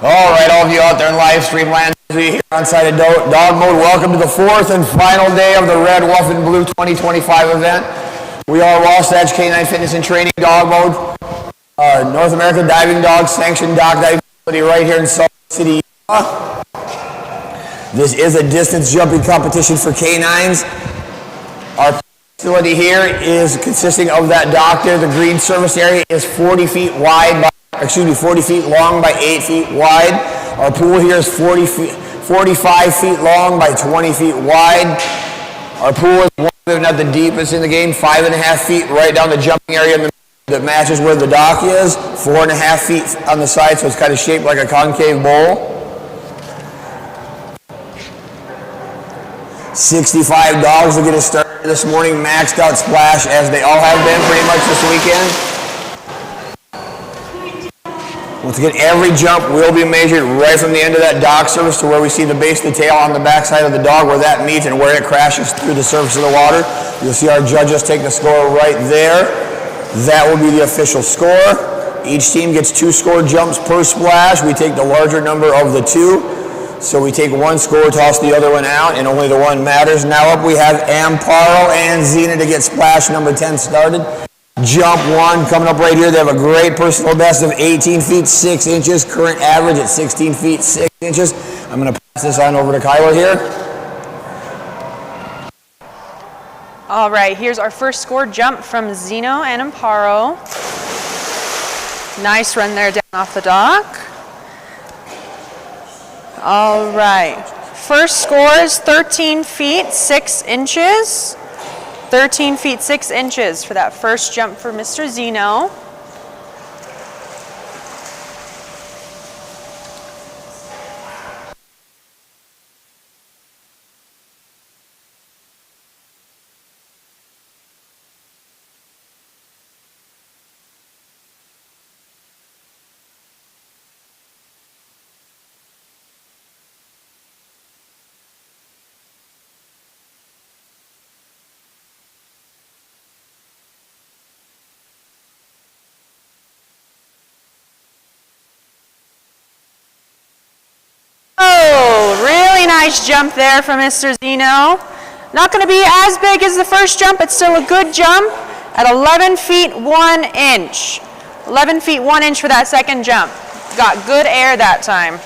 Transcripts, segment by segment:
All right, all of you out there in live stream land here on site of Dogmode, welcome to the fourth and final day of the Red, Woof, and Blue 2025 event. We are Wasatch Canine Fitness and Training Dogmode, North American diving dog sanctioned dog diving facility right here in Salt Lake City, Utah. This is a distance jumping competition for canines. Our facility here is consisting of that dock there. The green service area is 40 feet wide, 40 feet long by 8 feet wide. Our pool here is 45 feet long by 20 feet wide. Our pool is one of, if not the deepest in the game, 5.5 feet right down the jumping area that matches where the dock is, 4.5 feet on the side, so it's kind of shaped like a concave bowl. 65 dogs will get us started this morning, maxed out splash as they all have been pretty much this weekend. Once again, every jump will be measured right from the end of that dock surface to where we see the base of the tail on the backside of the dog, where that meets and where it crashes through the surface of the water. You'll see our judges take the score right there. That will be the official score. Each team gets 2 score jumps per splash. We take the larger number of the 2. So we take one score, toss the other one out, and only the one matters. Now up we have Amparo and Xena to get splash number 10 started. Jump 1 coming up right here. They have a great personal best of 18 feet 6 inches. Current average at 16 feet 6 inches. I'm going to pass this on over to Kyla here. All right, here's our first score jump from Zeno and Amparo. Nice run there down off the dock. All right, first score is 13 feet 6 inches. 13 feet 6 inches for that first jump for Mr. Zeno. Nice jump there from Mr. Zeno. Not going to be as big as the first jump, but still a good jump at 11 feet 1 inch. 11 feet 1 inch for that second jump. Got good air that time.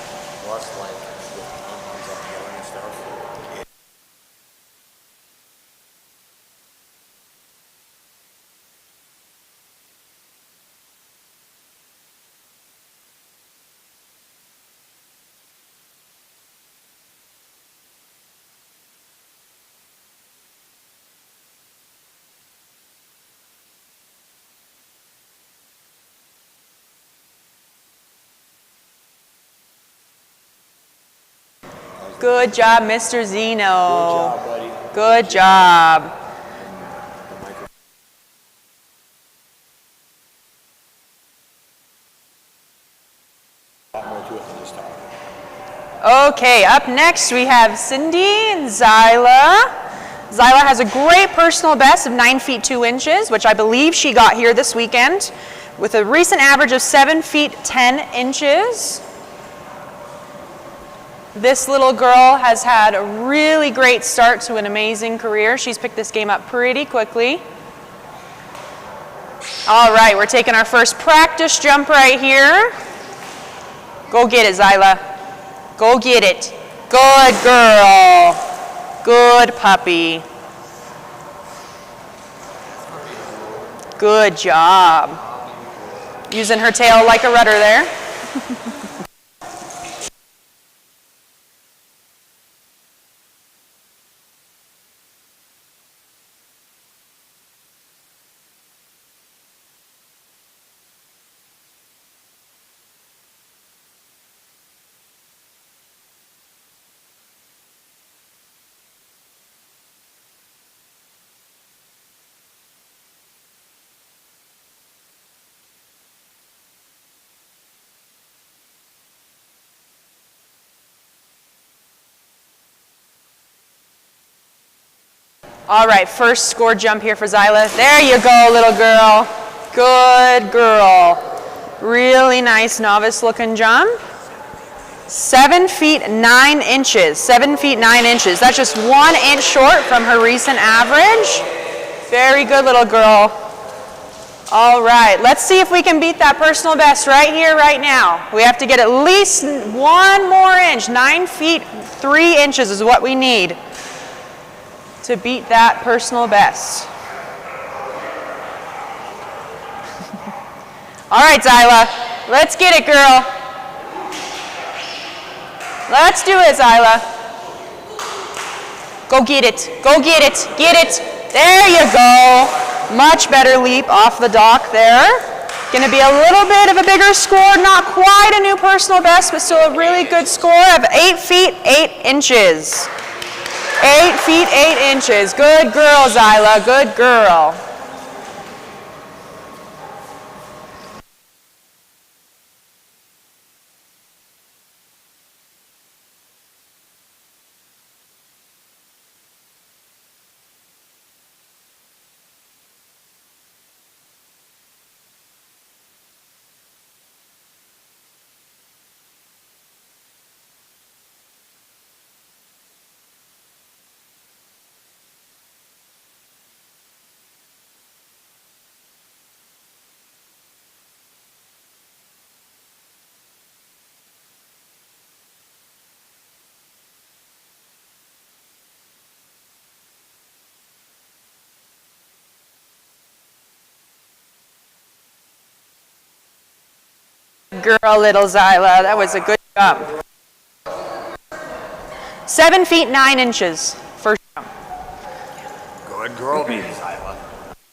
Good job, Mr. Zeno. Good job, buddy. Good job. Okay, up next we have Cindy and Zyla. Zyla has a great personal best of 9 feet 2 inches, which I believe she got here this weekend, with a recent average of 7 feet 10 inches. This little girl has had a really great start to an amazing career. She's picked this game up pretty quickly. All right, we're taking our first practice jump right here. Go get it, Zyla. Go get it. Good girl. Good puppy. Good job. Using her tail like a rudder there. All right, first score jump here for Zyla. There you go, little girl. Good girl. Really nice novice looking jump. 7 feet 9 inches. 7 feet 9 inches. That's just 1 inch short from her recent average. Very good, little girl. All right, let's see if we can beat that personal best right here, right now. We have to get at least 1 more inch. 9 feet 3 inches is what we need to beat that personal best. All right, Zyla, let's get it, girl. Let's do it, Zyla. Go get it, go get it, get it. There you go. Much better leap off the dock there. Going to be a little bit of a bigger score, not quite a new personal best, but still a really good score of 8 feet 8 inches. 8 feet 8 inches. Good girl, Zyla, good girl. Girl, little Zyla, that was a good jump. 7 feet 9 inches, first jump. Good girl, baby Zyla.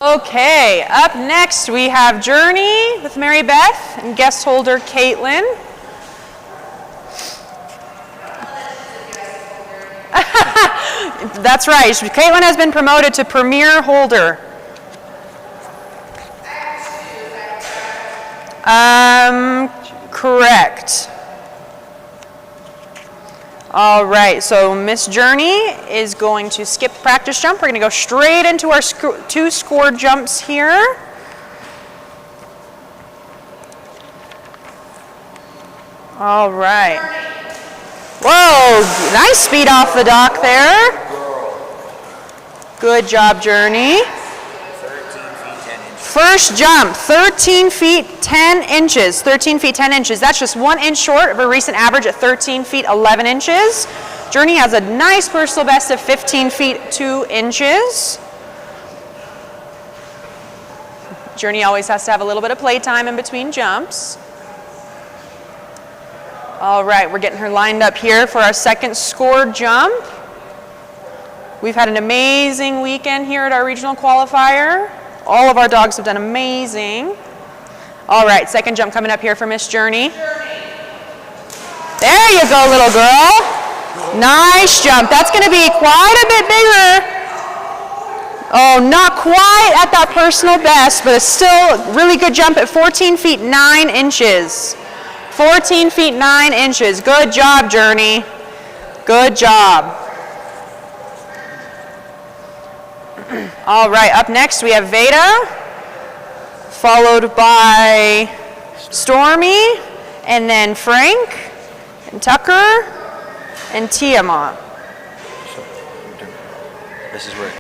Okay, up next we have Journey with Mary Beth and guest holder Caitlin. That's right, Caitlin has been promoted to premier holder. Correct. All right, so Miss Journey is going to skip the practice jump. We're going to go straight into our 2 score jumps here. All right. Whoa, nice speed off the dock there. Good job, Journey. First jump, 13 feet 10 inches. 13 feet 10 inches. That's just 1 inch short of her recent average at 13 feet 11 inches. Journey has a nice personal best of 15 feet 2 inches. Journey always has to have a little bit of play time in between jumps. All right, we're getting her lined up here for our second score jump. We've had an amazing weekend here at our regional qualifier. All of our dogs have done amazing. All right, second jump coming up here for Miss Journey. There you go, little girl. Nice jump. That's going to be quite a bit bigger. Oh, not quite at that personal best, but it's still a really good jump at 14 feet 9 inches. 14 feet 9 inches. Good job, Journey. Good job. All right, up next we have Veda, followed by Stormy, and then Frank, and Tucker, and Tiamat. This is where.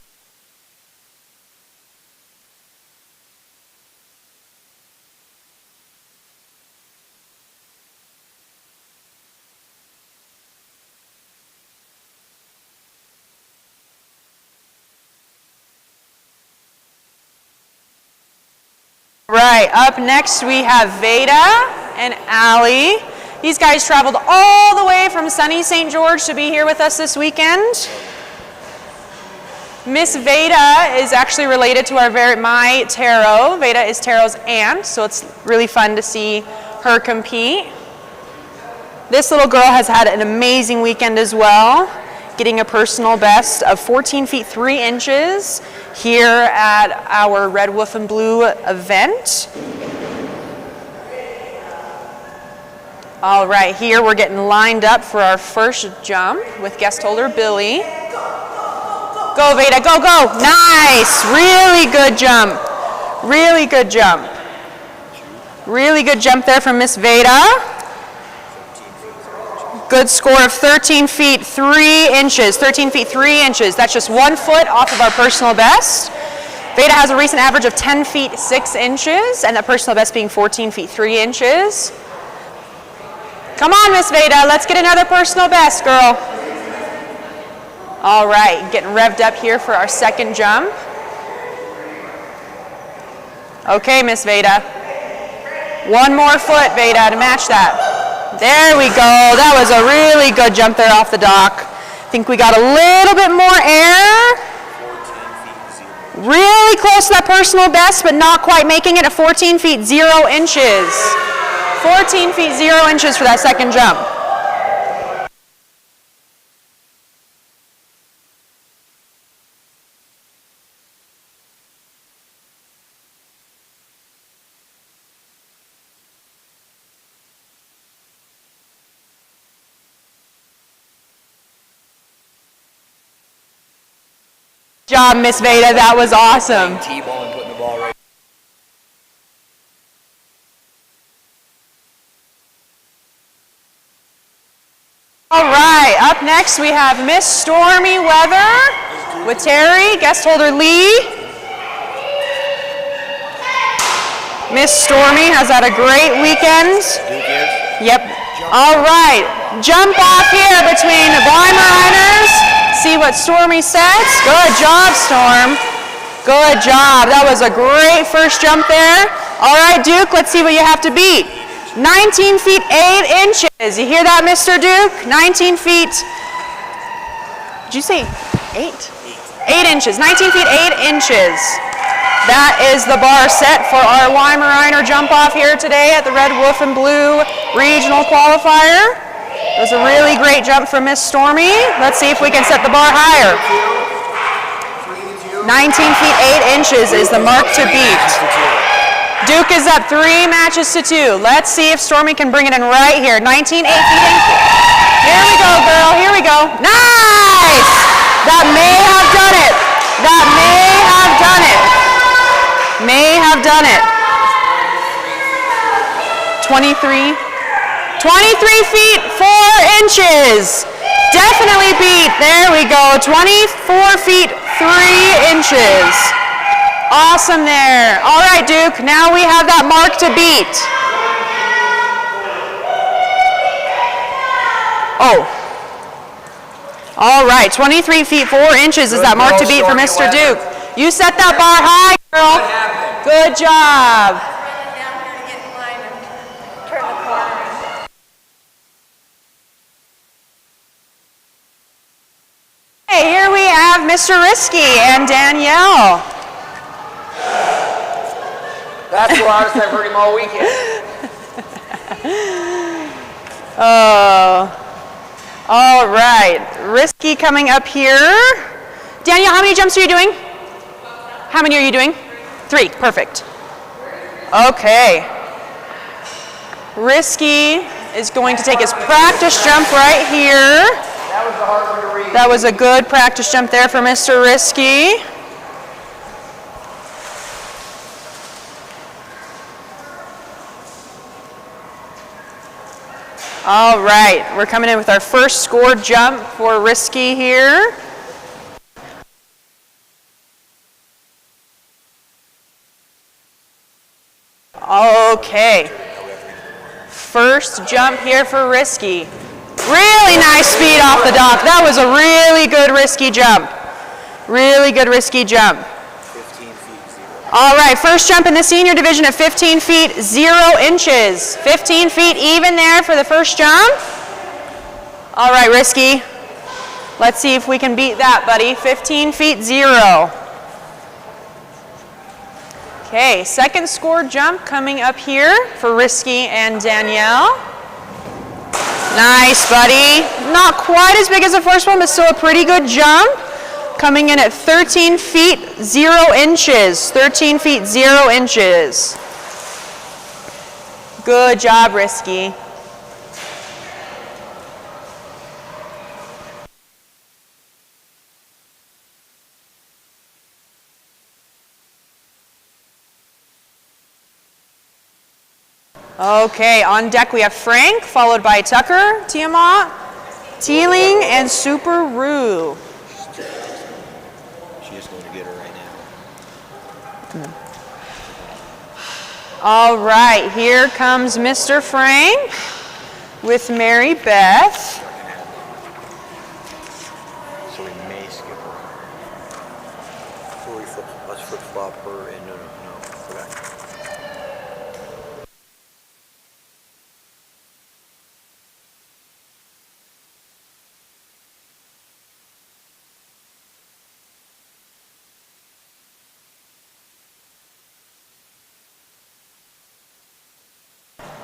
Right, up next we have Veda and Allie. These guys traveled all the way from sunny St. George to be here with us this weekend. Miss Veda is actually related to my Taro. Veda is Taro's aunt, so it's really fun to see her compete. This little girl has had an amazing weekend as well, getting a personal best of 14 feet 3 inches here at our Red, Woof, and Blue event. All right, here we're getting lined up for our first jump with guest holder Billy. Go, Veda, go, go. Nice, really good jump. Really good jump. Really good jump there from Miss Veda. Good score of 13 feet 3 inches. 13 feet 3 inches. That's just 1 foot off of our personal best. Veda has a recent average of 10 feet 6 inches, and the personal best being 14 feet 3 inches. Come on, Miss Veda, let's get another personal best, girl. All right, getting revved up here for our second jump. Okay, Miss Veda. 1 more foot, Veda, to match that. There we go. That was a really good jump there off the dock. I think we got a little bit more air. Really close to that personal best, but not quite making it at 14 feet 0 inches. 14 feet 0 inches for that second jump. Good job, Miss Veda. That was awesome. T-ball and putting the ball right. All right, up next we have Miss Stormy Weather with Terry, guest holder Lee. Miss Stormy has had a great weekend. Yep. All right, jump off here between the Weimaraners. See what Stormy sets. Good job, Storm. Good job. That was a great first jump there. All right, Duke, let's see what you have to beat. 19 feet 8 inches. You hear that, Mr. Duke? 19 feet. Did you say 8? 8 inches. 19 feet 8 inches. That is the bar set for our Weimariner jump off here today at the Red Wolf and Blue Regional Qualifier. It was a really great jump from Miss Stormy. Let's see if we can set the bar higher. 19 feet 8 inches is the mark to beat. Duke is up 3 matches to 2. Let's see if Stormy can bring it in right here. 19, 8 feet inches. Here we go, girl. Here we go. Nice! That may have done it. That may have done it. May have done it. 23 feet 4 inches. Definitely beat. There we go. 24 feet 3 inches. Awesome there. All right, Duke. Now we have that mark to beat. Oh. All right. 23 feet 4 inches is that mark to beat for Mr. Duke. You set that bar high, girl. Good job. Hey, here we have Mr. Risky and Danielle. That's the loudest I've heard him all weekend. Oh. All right. Risky coming up here. Danielle, how many jumps are you doing? How many are you doing? 3. Perfect. Okay. Risky is going to take his practice jump right here. That was the hard one to read. That was a good practice jump there for Mr. Risky. All right, we're coming in with our first scored jump for Risky here. Okay. First jump here for Risky. Really nice speed off the dock. That was a really good Risky jump. Really good Risky jump. 15 feet 0. All right, first jump in the senior division at 15 feet 0 inches. 15 feet even there for the first jump. All right, Risky. Let's see if we can beat that, buddy. 15 feet 0. Okay, second scored jump coming up here for Risky and Danielle. Nice, buddy. Not quite as big as the first one, but still a pretty good jump. Coming in at 13 feet 0 inches. 13 feet 0 inches. Good job, Risky. Okay, on deck we have Frank, followed by Tucker, Tiamat, Teeling, and Super Roo. She is going to get her right now. All right, here comes Mr. Frank with Mary Beth. So we may skip her. Let's flip flop her and no. Okay.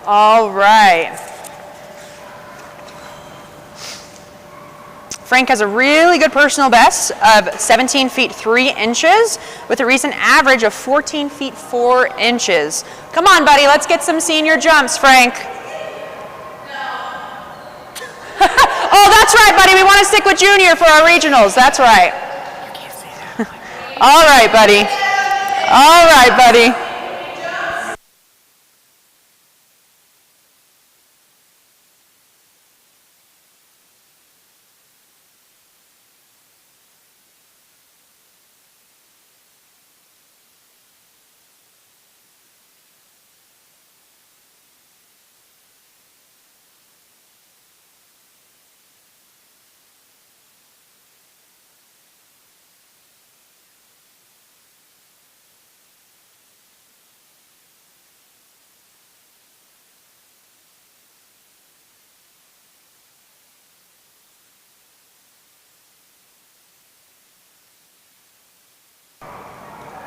All right. Frank has a really good personal best of 17 feet 3 inches with a recent average of 14 feet 4 inches. Come on, buddy, let's get some senior jumps, Frank. Oh, that's right, buddy. We want to stick with junior for our regionals. That's right. All right, buddy. All right, buddy.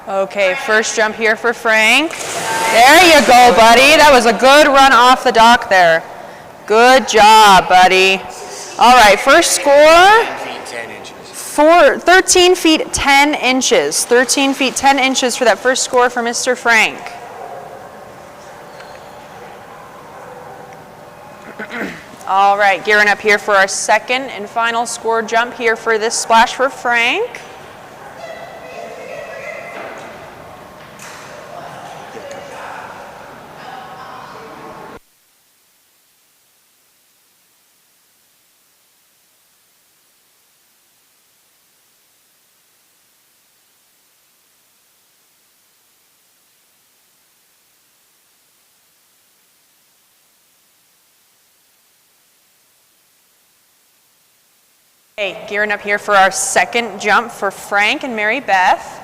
Okay, first jump here for Frank. There you go, buddy. That was a good run off the dock there. Good job, buddy. All right, first score. 13 feet 10 inches. 13 feet 10 inches for that first score for Mr. Frank. All right, gearing up here for our second and final score jump here for this splash for Frank. Okay, gearing up here for our second jump for Frank and Mary Beth.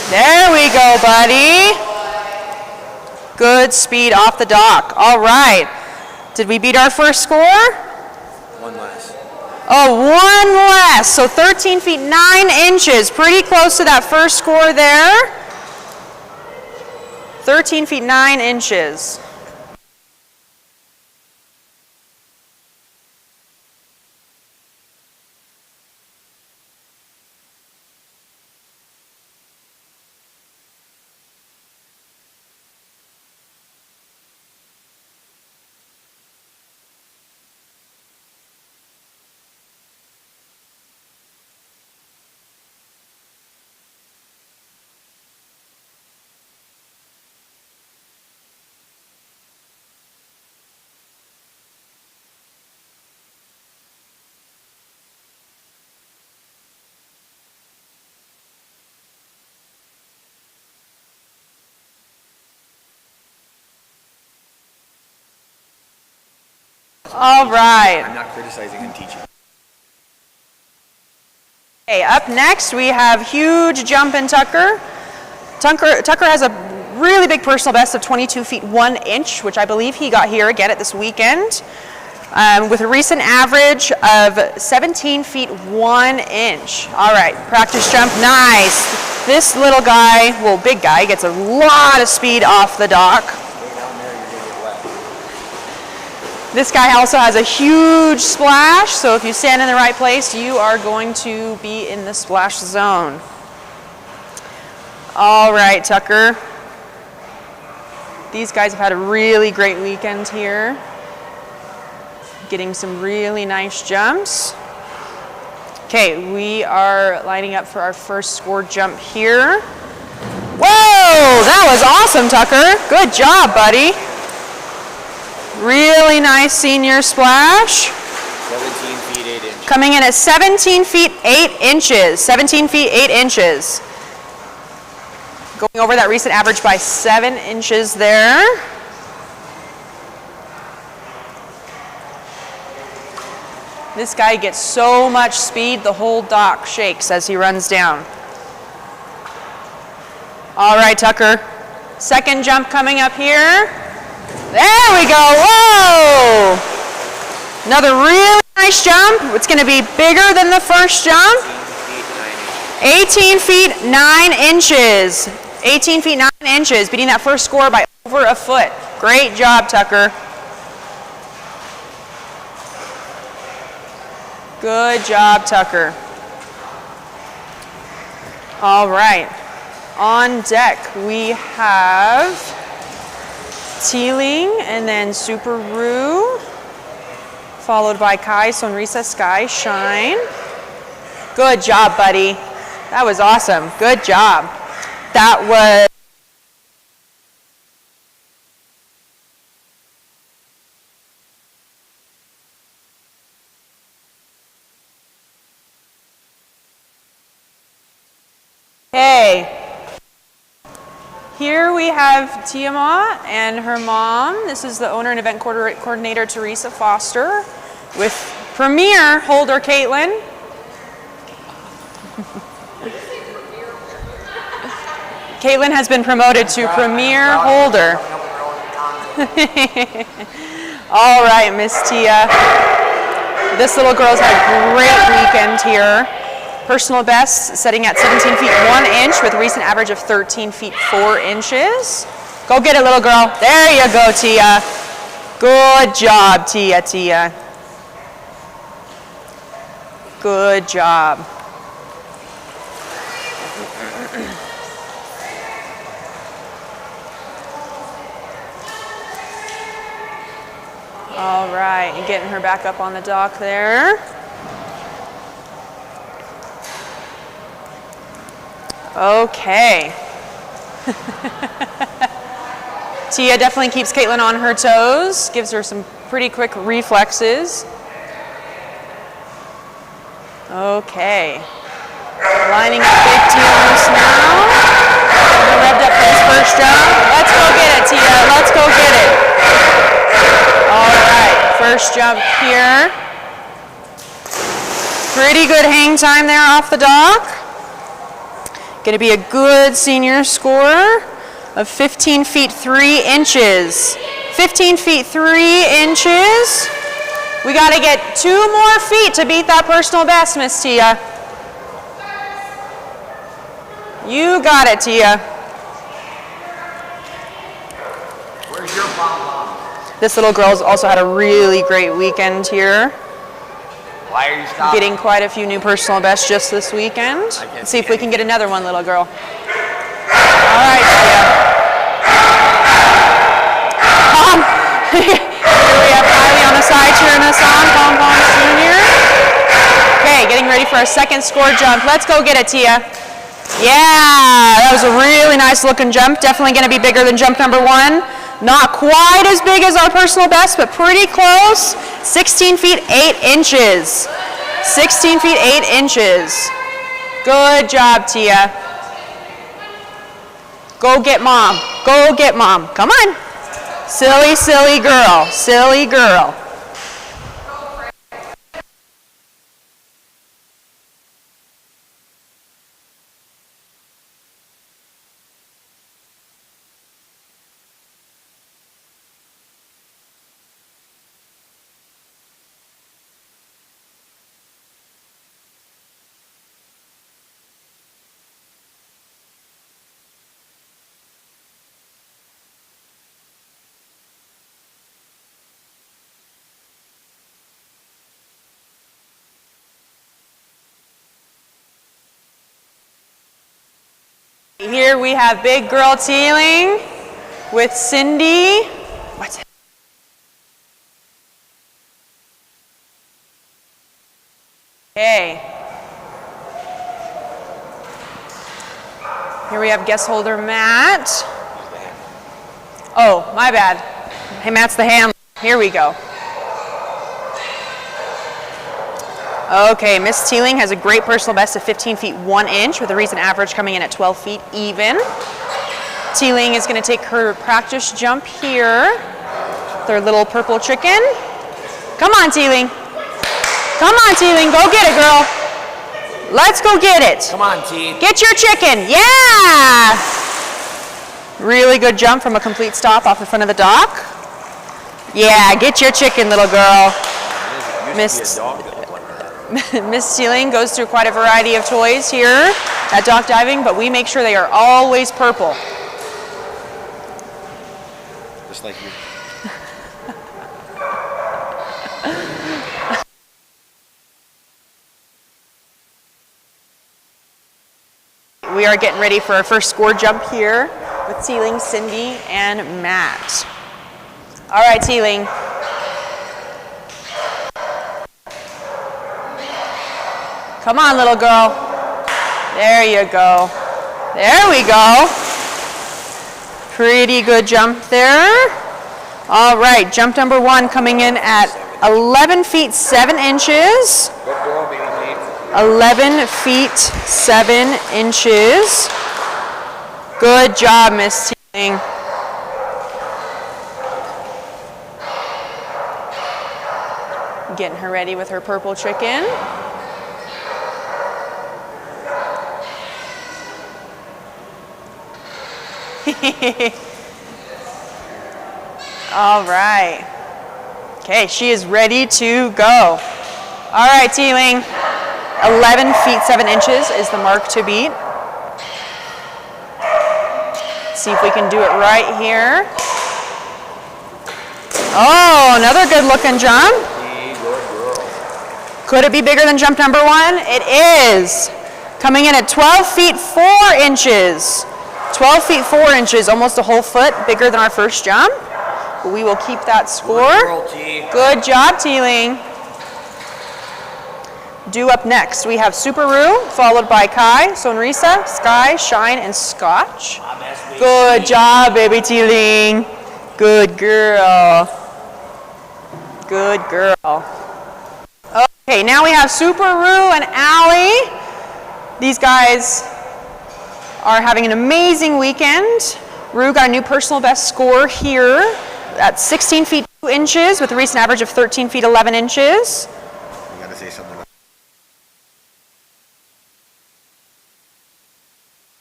There we go, buddy. Good speed off the dock. All right. Did we beat our first score? One less. Oh, one less. So 13 feet 9 inches. Pretty close to that first score there. 13 feet 9 inches. All right. I'm not criticizing and teaching. Okay, up next we have huge jump in Tucker. Tucker has a really big personal best of 22 feet 1 inch, which I believe he got here again at this weekend, with a recent average of 17 feet 1 inch. All right, practice jump, nice. This little guy, well, big guy, gets a lot of speed off the dock. This guy also has a huge splash, so if you stand in the right place, you are going to be in the splash zone. All right, Tucker. These guys have had a really great weekend here, getting some really nice jumps. Okay, we are lining up for our first score jump here. Whoa, That was awesome, Tucker. Good job, buddy. Really nice senior splash. 17 feet 8 inches. Coming in at 17 feet 8 inches. 17 feet 8 inches. Going over that recent average by 7 inches there. This guy gets so much speed, the whole dock shakes as he runs down. All right, Tucker. Second jump coming up here. There we go. Whoa! Another really nice jump. It's going to be bigger than the first jump. 18 feet 9 inches. 18 feet 9 inches, beating that first score by over a foot. Great job, Tucker. Good job, Tucker. All right. On deck, we have Teeling and then Super Roo, followed by Kai, Sonrisa, Sky, Shine. Good job, buddy. That was awesome. Good job. That was okay. Here we have Tiamat and her mom. This is the owner and event coordinator, Teresa Foster, with premier holder, Caitlin. Caitlin has been promoted to premier holder. All right, Miss Tia. This little girl's had a great weekend here. Personal best setting at 17 feet 1 inch with a recent average of 13 feet 4 inches. Go get it, little girl. There you go, Tia. Good job, Tia. Good job. All right, and getting her back up on the dock there. Okay. Tia definitely keeps Caitlin on her toes, gives her some pretty quick reflexes. Okay. Lining up big Tia loose now. Getting revved up for this first jump. Let's go get it, Tia. Let's go get it. All right, first jump here. Pretty good hang time there off the dock. Going to be a good senior score of 15 feet 3 inches. 15 feet 3 inches. We got to get 2 more feet to beat that personal best, Miss Tia. You got it, Tia. Where's your pom-pom? This little girl's also had a really great weekend here. Why are you stopping? Getting quite a few new personal bests just this weekend. Let's see if we can get another one, little girl. All right, Tia. Here we have Kylie on the side cheering us on, Pom Pom Jr. Okay, getting ready for our second score jump. Let's go get it, Tia. Yeah, that was a really nice looking jump. Definitely going to be bigger than jump number 1. Not quite as big as our personal best, but pretty close. 16 feet 8 inches. 16 feet 8 inches. Good job, Tia. Go get mom. Go get mom. Come on. Silly, silly girl. Silly girl. Here we have big girl Teeling with Cindy. What's it? Okay. Here we have guest holder Matt. Oh, my bad. Hey, Matt's the handler. Here we go. Okay, Miss Teeling has a great personal best of 15 feet 1 inch with a recent average coming in at 12 feet even. Teeling is going to take her practice jump here. Their little purple chicken. Come on, Teeling. Come on, Teeling. Go get it, girl. Let's go get it. Come on, T. Get your chicken. Yeah! Really good jump from a complete stop off the front of the dock. Yeah, get your chicken, little girl. Miss Teeling goes through quite a variety of toys here at dock diving, but we make sure they are always purple. Just like you. We are getting ready for our first score jump here with Teeling, Cindy, and Matt. All right, Teeling. Come on, little girl. There you go. There we go. Pretty good jump there. All right, jump number 1 coming in at 11 feet 7 inches. Good girl, baby T. 11 feet 7 inches. Good job, Miss Teeling. Getting her ready with her purple chicken. All right. Okay, she is ready to go. All right, Teeling. 11 feet 7 inches is the mark to beat. See if we can do it right here. Oh, another good looking jump. Could it be bigger than jump number 1? It is. Coming in at 12 feet 4 inches. 12 feet 4 inches, almost a whole foot bigger than our first jump. We will keep that score. Good job, Teeling. Due up next, we have Subaru, followed by Kai, Sonrisa, Sky, Shine, and Scotch. Good job, baby Teeling. Good girl. Good girl. Okay, now we have Subaru and Allie. These guys are having an amazing weekend. Rue got a new personal best score here at 16 feet 2 inches with a recent average of 13 feet 11 inches. You gotta say something.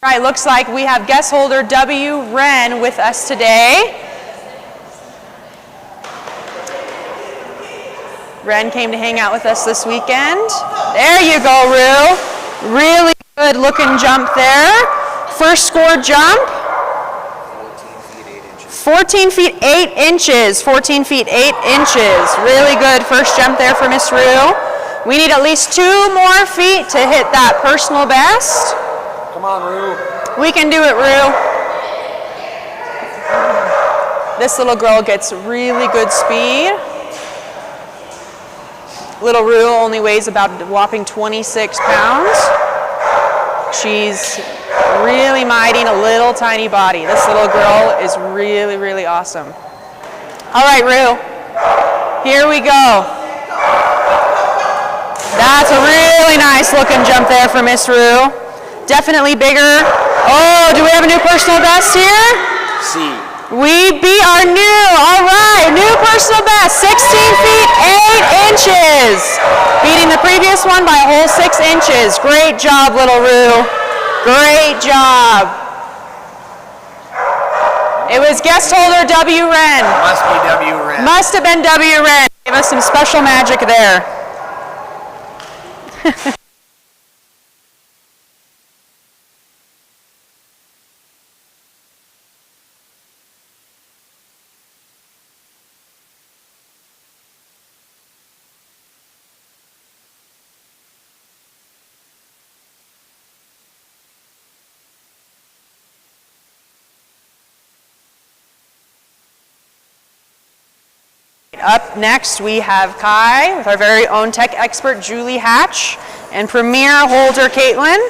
All right, looks like we have guest holder W. Wren with us today. Wren came to hang out with us this weekend. There you go, Rue. Really good looking jump there. First score jump. 14 feet 8 inches. 14 feet 8 inches. Really good first jump there for Miss Rue. We need at least 2 more feet to hit that personal best. Come on, Rue. We can do it, Rue. This little girl gets really good speed. Little Rue only weighs about a whopping 26 pounds. She's really mighty in a little tiny body. This little girl is really, really awesome. All right, Rue. Here we go. That's a really nice looking jump there for Miss Rue. Definitely bigger. Oh, do we have a new personal best here? C. We beat our new, all right, new personal best, 16 feet 8 inches. Beating the previous one by a whole 6 inches. Great job, little Rue. Great job. It was guest holder W. Wren. Must be W. Wren. Must have been W. Wren. Give us some special magic there. Up next, we have Kai with our very own tech expert, Julie Hatch, and premier holder, Caitlin.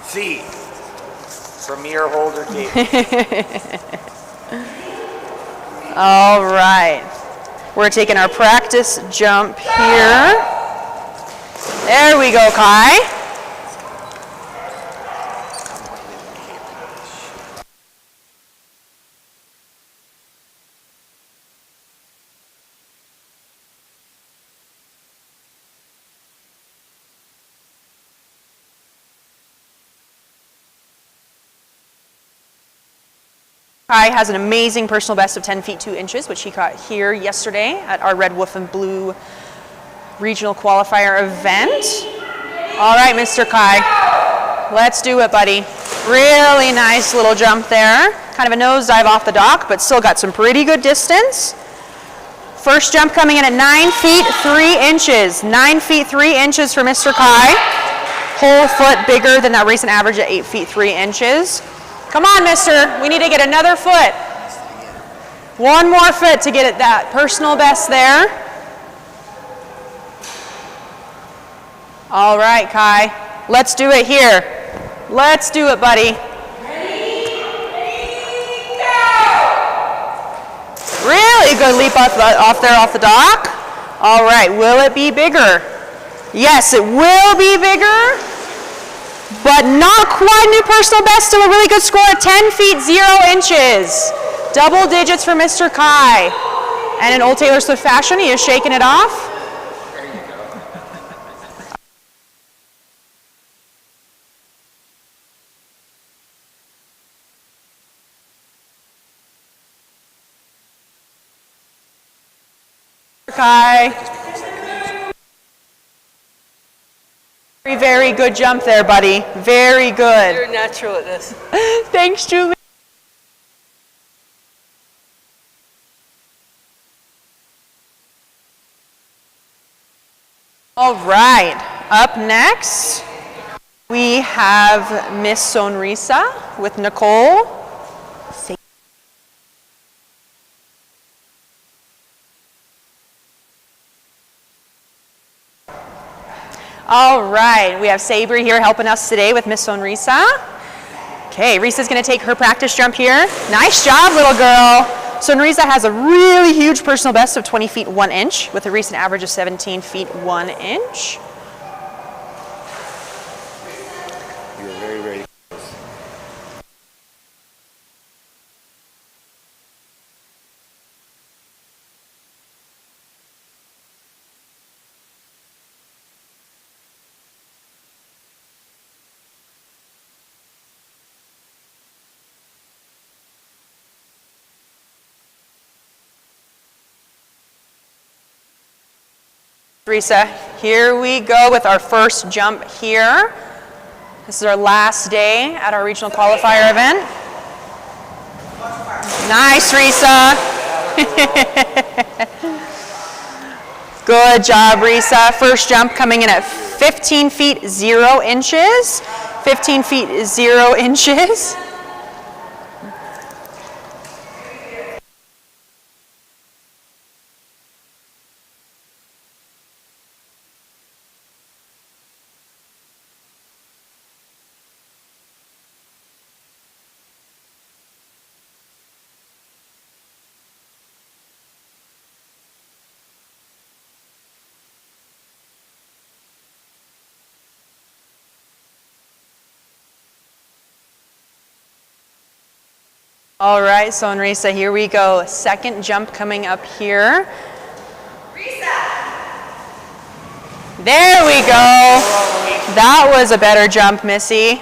C. Premier holder cape. All right. We're taking our practice jump here. There we go, Kai. Kai has an amazing personal best of 10 feet 2 inches, which he got here yesterday at our Red Wolf and Blue regional qualifier event. All right, Mr. Kai, let's do it, buddy. Really nice little jump there. Kind of a nosedive off the dock, but still got some pretty good distance. First jump coming in at 9 feet 3 inches. 9 feet 3 inches for Mr. Kai. Whole foot bigger than that recent average at 8 feet 3 inches. Come on, mister. We need to get another foot. One more foot to get it that personal best there. All right, Kai. Let's do it here. Let's do it, buddy. Really good leap off the dock. All right, will it be bigger? Yes, it will be bigger. But not quite new personal best, still a really good score at 10 feet 0 inches. Double digits for Mr. Kai. And in old Taylor Swift fashion, he is shaking it off. There you go. Kai. Very good jump there, buddy. Very good. You're natural at this. Thanks, Julie. All right, up next, we have Miss Sonrisa with Nicole. All right, we have Sabri here helping us today with Miss Sonrisa. Okay, Risa's gonna take her practice jump here. Nice job, little girl. Sonrisa has a really huge personal best of 20 feet 1 inch with a recent average of 17 feet 1 inch. You're very, very close. Risa, here we go with our first jump here. This is our last day at our regional qualifier event. Nice, Risa. Good job, Risa. First jump coming in at 15 feet 0 inches. 15 feet 0 inches. All right, Sonrisa, here we go. Second jump coming up here. There we go. That was a better jump, Missy.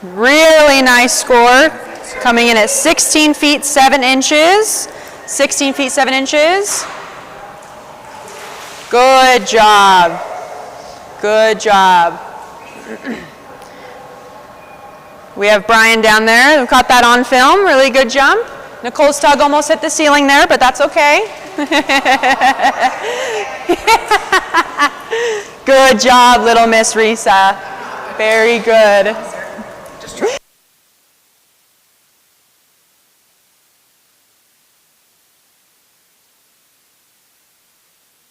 Really nice score. Coming in at 16 feet 7 inches. 16 feet 7 inches. Good job. Good job. We have Brian down there who caught that on film. Really good jump. Nicole's tug almost hit the ceiling there, but that's okay. Good job, little Miss Risa. Very good.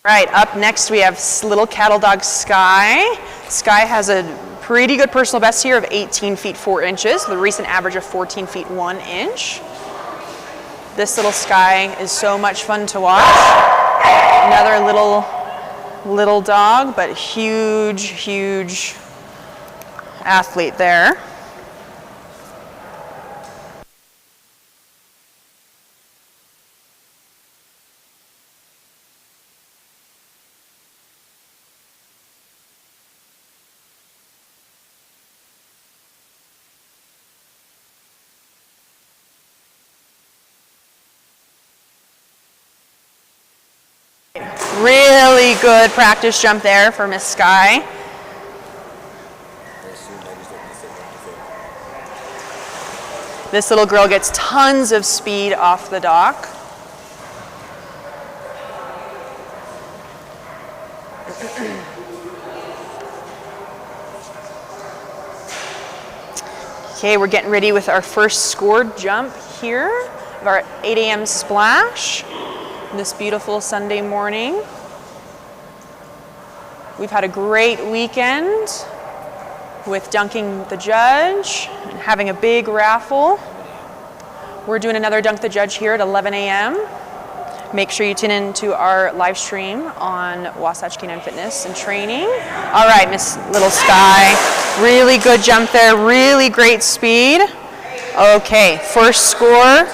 Right, up next we have little cattle dog Sky. Sky has a Pretty good personal best here of 18 feet 4 inches, the recent average of 14 feet 1 inch. This little Sky is so much fun to watch. Another little dog, but huge athlete there. Really good practice jump there for Miss Sky. This little girl gets tons of speed off the dock. Okay, we're getting ready with our first scored jump here of our 8 a.m. splash this beautiful Sunday morning. We've had a great weekend with dunking the judge and having a big raffle. We're doing another Dunk the Judge here at 11 a.m. Make sure you tune in to our live stream on Wasatch Canine Fitness and Training. All right, Miss Little Sky, really good jump there, really great speed. Okay, first score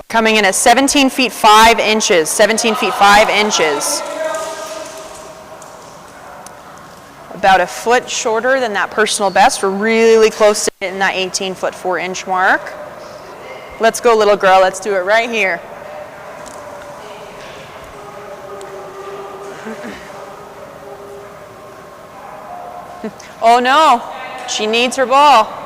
coming in at 17 feet 5 inches, 17 feet 5 inches. About a foot shorter than that personal best. We're really close to hitting that 18 foot 4 inch mark. Let's go, little girl. Let's do it right here. Oh no, she needs her ball.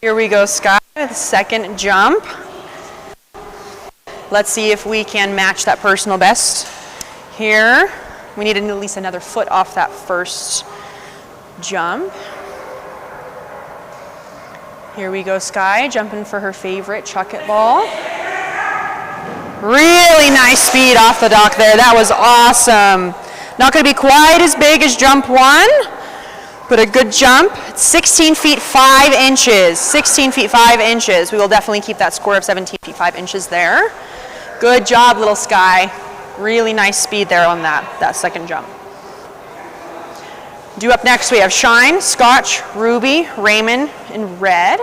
Here we go, Sky, with the second jump. Let's see if we can match that personal best here. We need at least another foot off that first jump. Here we go, Sky, jumping for her favorite chuck it ball. Really nice speed off the dock there. That was awesome. Not going to be quite as big as jump 1. But a good jump. 16 feet 5 inches. 16 feet 5 inches. We will definitely keep that score of 17 feet 5 inches there. Good job, little Sky. Really nice speed there on that second jump. Due up next, we have Shine, Scotch, Ruby, Raymond, and Red.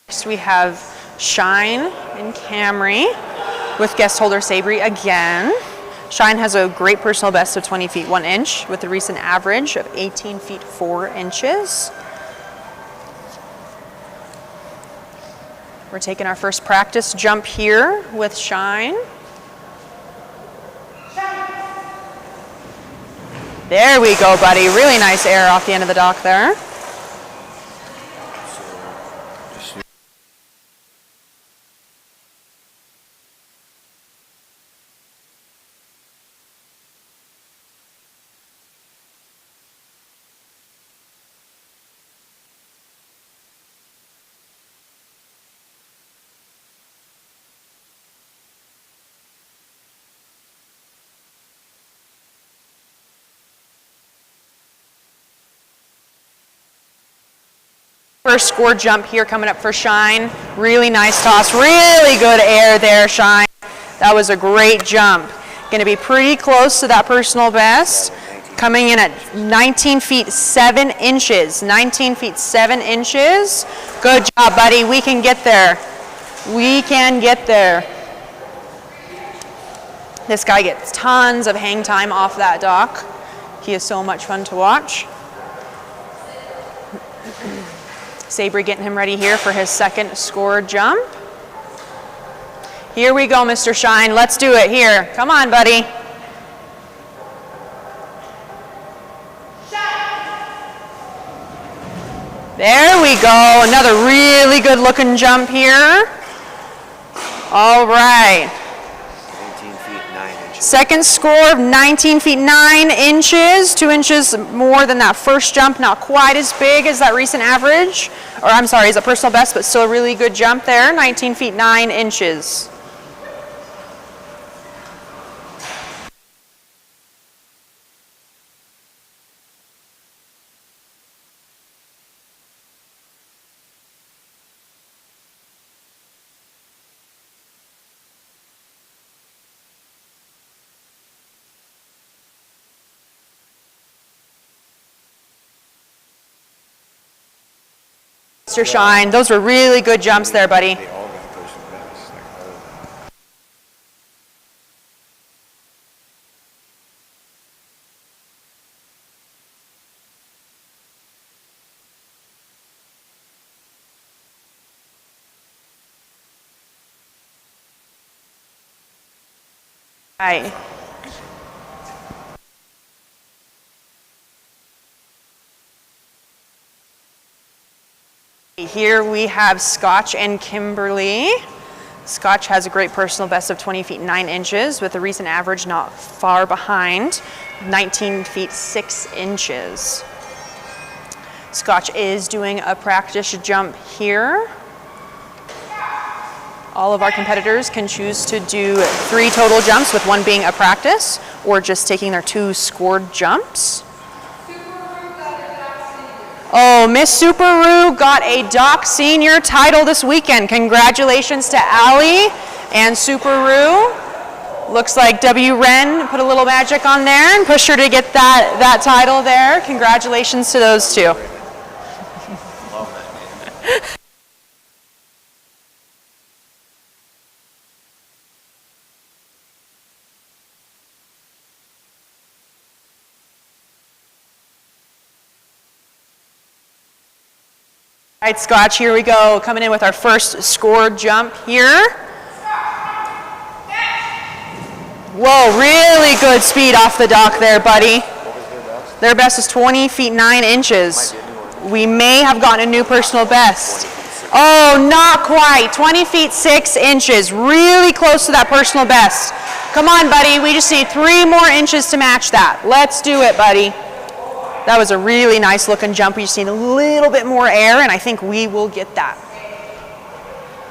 Next we have Shine and Camry with guest holder Sabri again. Shine has a great personal best of 20 feet 1 inch with a recent average of 18 feet 4 inches. We're taking our first practice jump here with Shine. There we go, buddy. Really nice air off the end of the dock there. First score jump here coming up for Shine. Really nice toss, really good air there, Shine. That was a great jump. Going to be pretty close to that personal best. Coming in at 19 feet 7 inches. 19 feet 7 inches. Good job, buddy. We can get there. We can get there. This guy gets tons of hang time off that dock. He is so much fun to watch. Sabri getting him ready here for his second score jump. Here we go, Mr. Shine. Let's do it here. Come on, buddy. There we go. Another really good looking jump here. All right. 19 feet 9 inches. Second score of 19 feet 9 inches, 2 inches more than that first jump, not quite as big as that recent average, or I'm sorry, as a personal best, but still a really good jump there, 19 feet 9 inches. Mr. Shine, those were really good jumps there, buddy. They all got personal best. Like all of them. Right. Here we have Scotch and Kimberly. Scotch has a great personal best of 20 feet 9 inches with a recent average not far behind, 19 feet 6 inches. Scotch is doing a practice jump here. All of our competitors can choose to do 3 total jumps, with 1 being a practice, or just taking their 2 scored jumps. Oh, Miss Superru got a Doc Senior title this weekend. Congratulations to Allie and Superru. Looks like W. Wren put a little magic on there and pushed her to get that title there. Congratulations to those two. All right, Scotch, here we go. Coming in with our first scored jump here. Whoa, really good speed off the dock there, buddy. Their best is 20 feet 9 inches. We may have gotten a new personal best. Oh, not quite. 20 feet 6 inches. Really close to that personal best. Come on, buddy. We just need 3 more inches to match that. Let's do it, buddy. That was a really nice looking jump. We just need a little bit more air, and I think we will get that.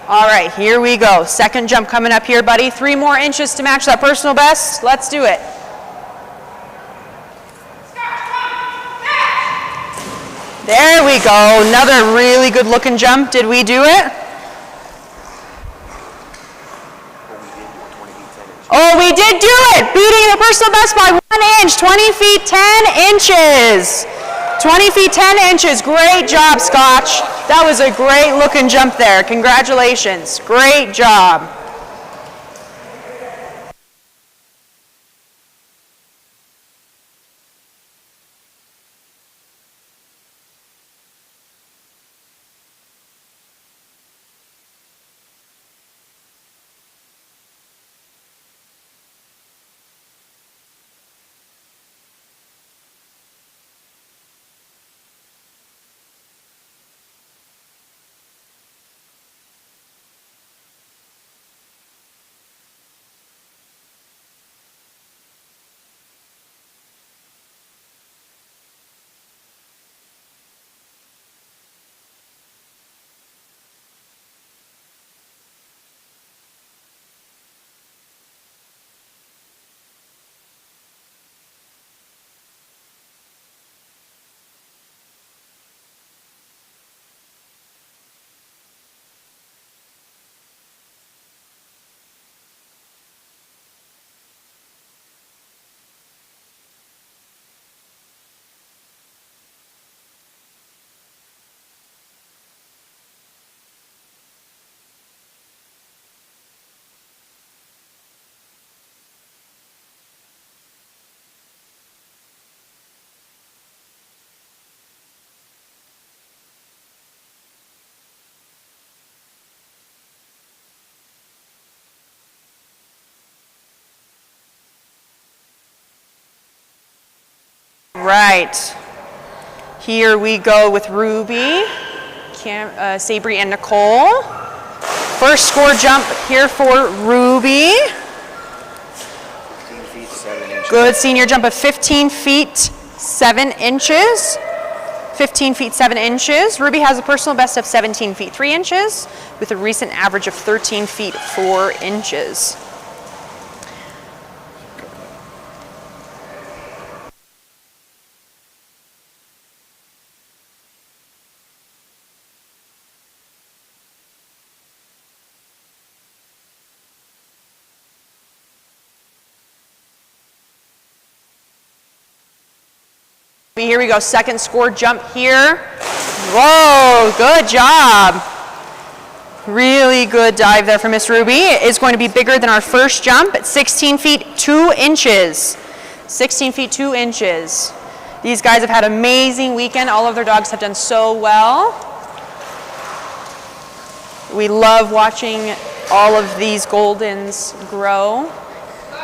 All right, here we go. Second jump coming up here, buddy. 3 more inches to match that personal best. Let's do it. There we go. Another really good looking jump. Did we do it? Oh, we did do it! Beating the personal best by 1 inch, 20 feet 10 inches. 20 feet 10 inches. Great job, Scotch. That was a great looking jump there. Congratulations. Great job. right. Here we go with Ruby, Sabri, and Nicole. First score jump here for Ruby. 15 feet, 7 inches. Good senior jump of 15 feet, 7 inches. 15 feet, 7 inches. Ruby has a personal best of 17 feet, 3 inches with a recent average of 13 feet, 4 inches. Here we go, second score jump here. Whoa, good job. Really good dive there from Miss Ruby. It is going to be bigger than our first jump at 16 feet, 2 inches. 16 feet, 2 inches. These guys have had an amazing weekend. All of their dogs have done so well. We love watching all of these Goldens grow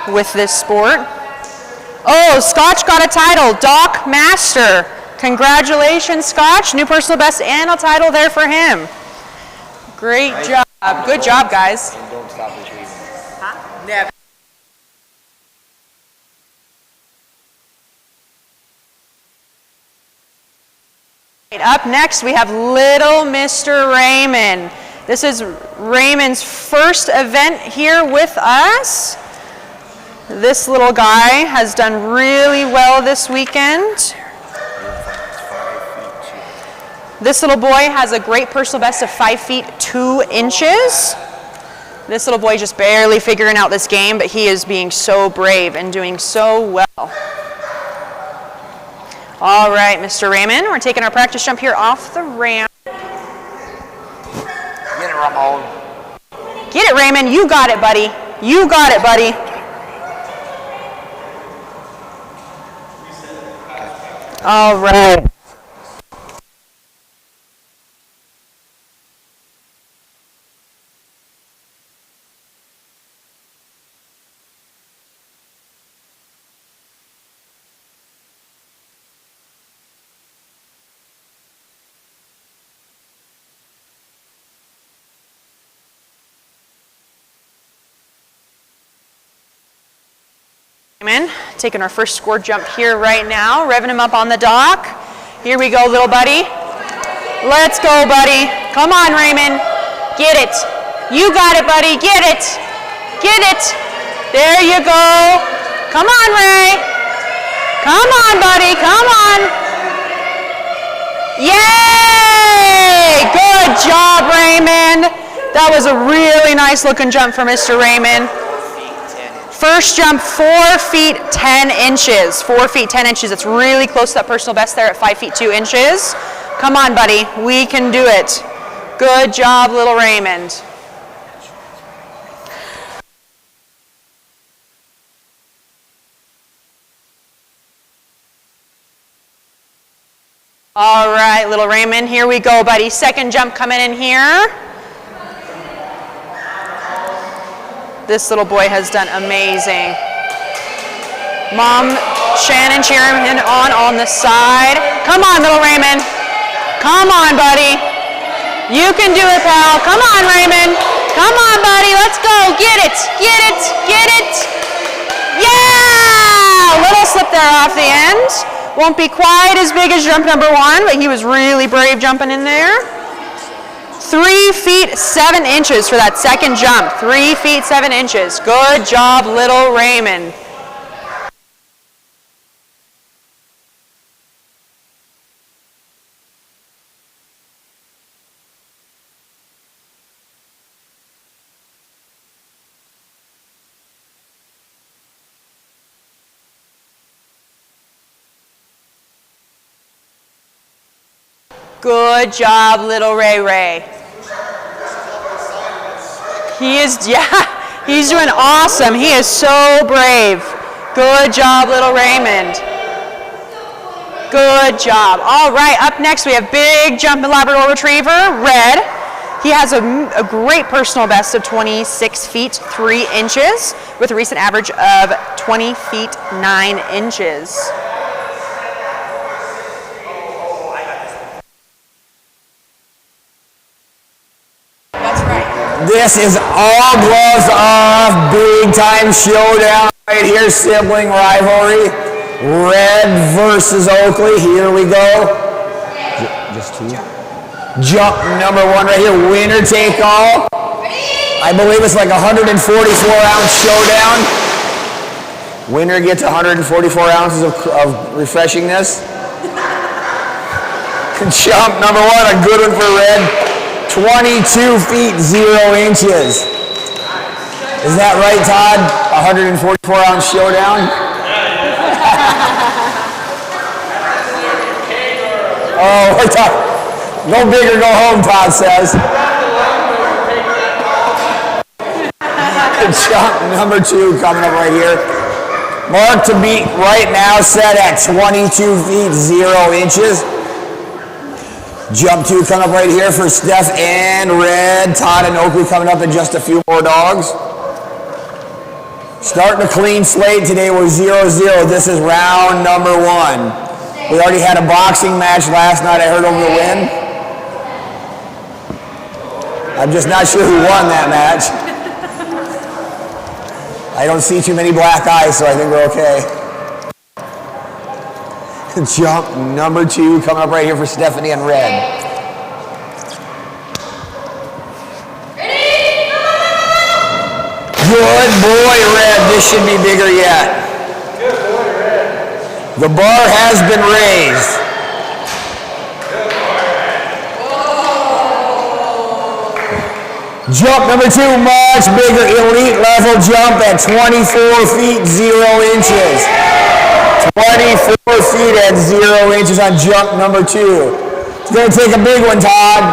with this sport. Oh, Scotch got a title, Doc Master. Congratulations, Scotch. New personal best and a title there for him. Great job. Good job, guys. And don't stop retrieving. Huh? Never. Up next, we have little Mr. Raymond. This is Raymond's first event here with us. This little guy has done really well this weekend. This little boy has a great personal best of 5 feet, 2 inches. This little boy just barely figuring out this game, but he is being so brave and doing so well. All right, Mr. Raymond, we're taking our practice jump here off the ramp. Get it, Ramon. Get it, Raymond. You got it, buddy. You got it, buddy. All right. Taking our first score jump here right now, revving him up on the dock. Here we go, little buddy. Let's go, buddy. Come on, Raymond. Get it. You got it, buddy. Get it. Get it. There you go. Come on, Ray. Come on, buddy. Come on. Yay! Good job, Raymond. That was a really nice looking jump for Mr. Raymond. First jump, 4 feet, 10 inches. 4 feet, 10 inches. It's really close to that personal best there at 5 feet, 2 inches. Come on, buddy. We can do it. Good job, little Raymond. All right, little Raymond. Here we go, buddy. Second jump coming in here. This little boy has done amazing. Mom, Shannon cheering him on the side. Come on, little Raymond. Come on, buddy. You can do it, pal. Come on, Raymond. Come on, buddy. Let's go. Get it. Get it. Get it. Yeah! A little slip there off the end. Won't be quite as big as jump number 1, but he was really brave jumping in there. 3 feet, 7 inches for that second jump. 3 feet, 7 inches. Good job, little Raymond. Good job, little Ray Ray. He is, yeah, he's doing awesome. He is so brave. Good job, little Raymond. Good job. All right, up next we have big jumping Labrador Retriever, Red. He has a great personal best of 26 feet, 3 inches with a recent average of 20 feet, 9 inches. This is all gloves off, big time showdown right here, sibling rivalry. Red versus Oakley, here we go. Just two. Jump number one right here, winner take all. I believe it's like a 144-ounce showdown. Winner gets 144 ounces of refreshingness. Jump number one, a good one for red. 22 feet, 0 inches. Is that right, Todd? 144-ounce showdown? Oh, we're talking. Go big or go home, Todd says. Jump number two coming up right here. Mark to beat right now set at 22 feet, 0 inches. Jump two coming up right here for Steph and Red. Todd and Oakley coming up in just a few more dogs. Starting a clean slate today, we're 0-0. This is round number one. We already had a boxing match last night, I heard, over the win. I'm just not sure who won that match. I don't see too many black eyes, so I think we're okay. Jump number two coming up right here for Stephanie and Red. Good boy, Red. This should be bigger yet. Good boy, Red. The bar has been raised. Jump number two, much bigger, elite level jump at 24 feet, 0 inches. 24 feet at 0 inches on jump number two. It's going to take a big one, Todd.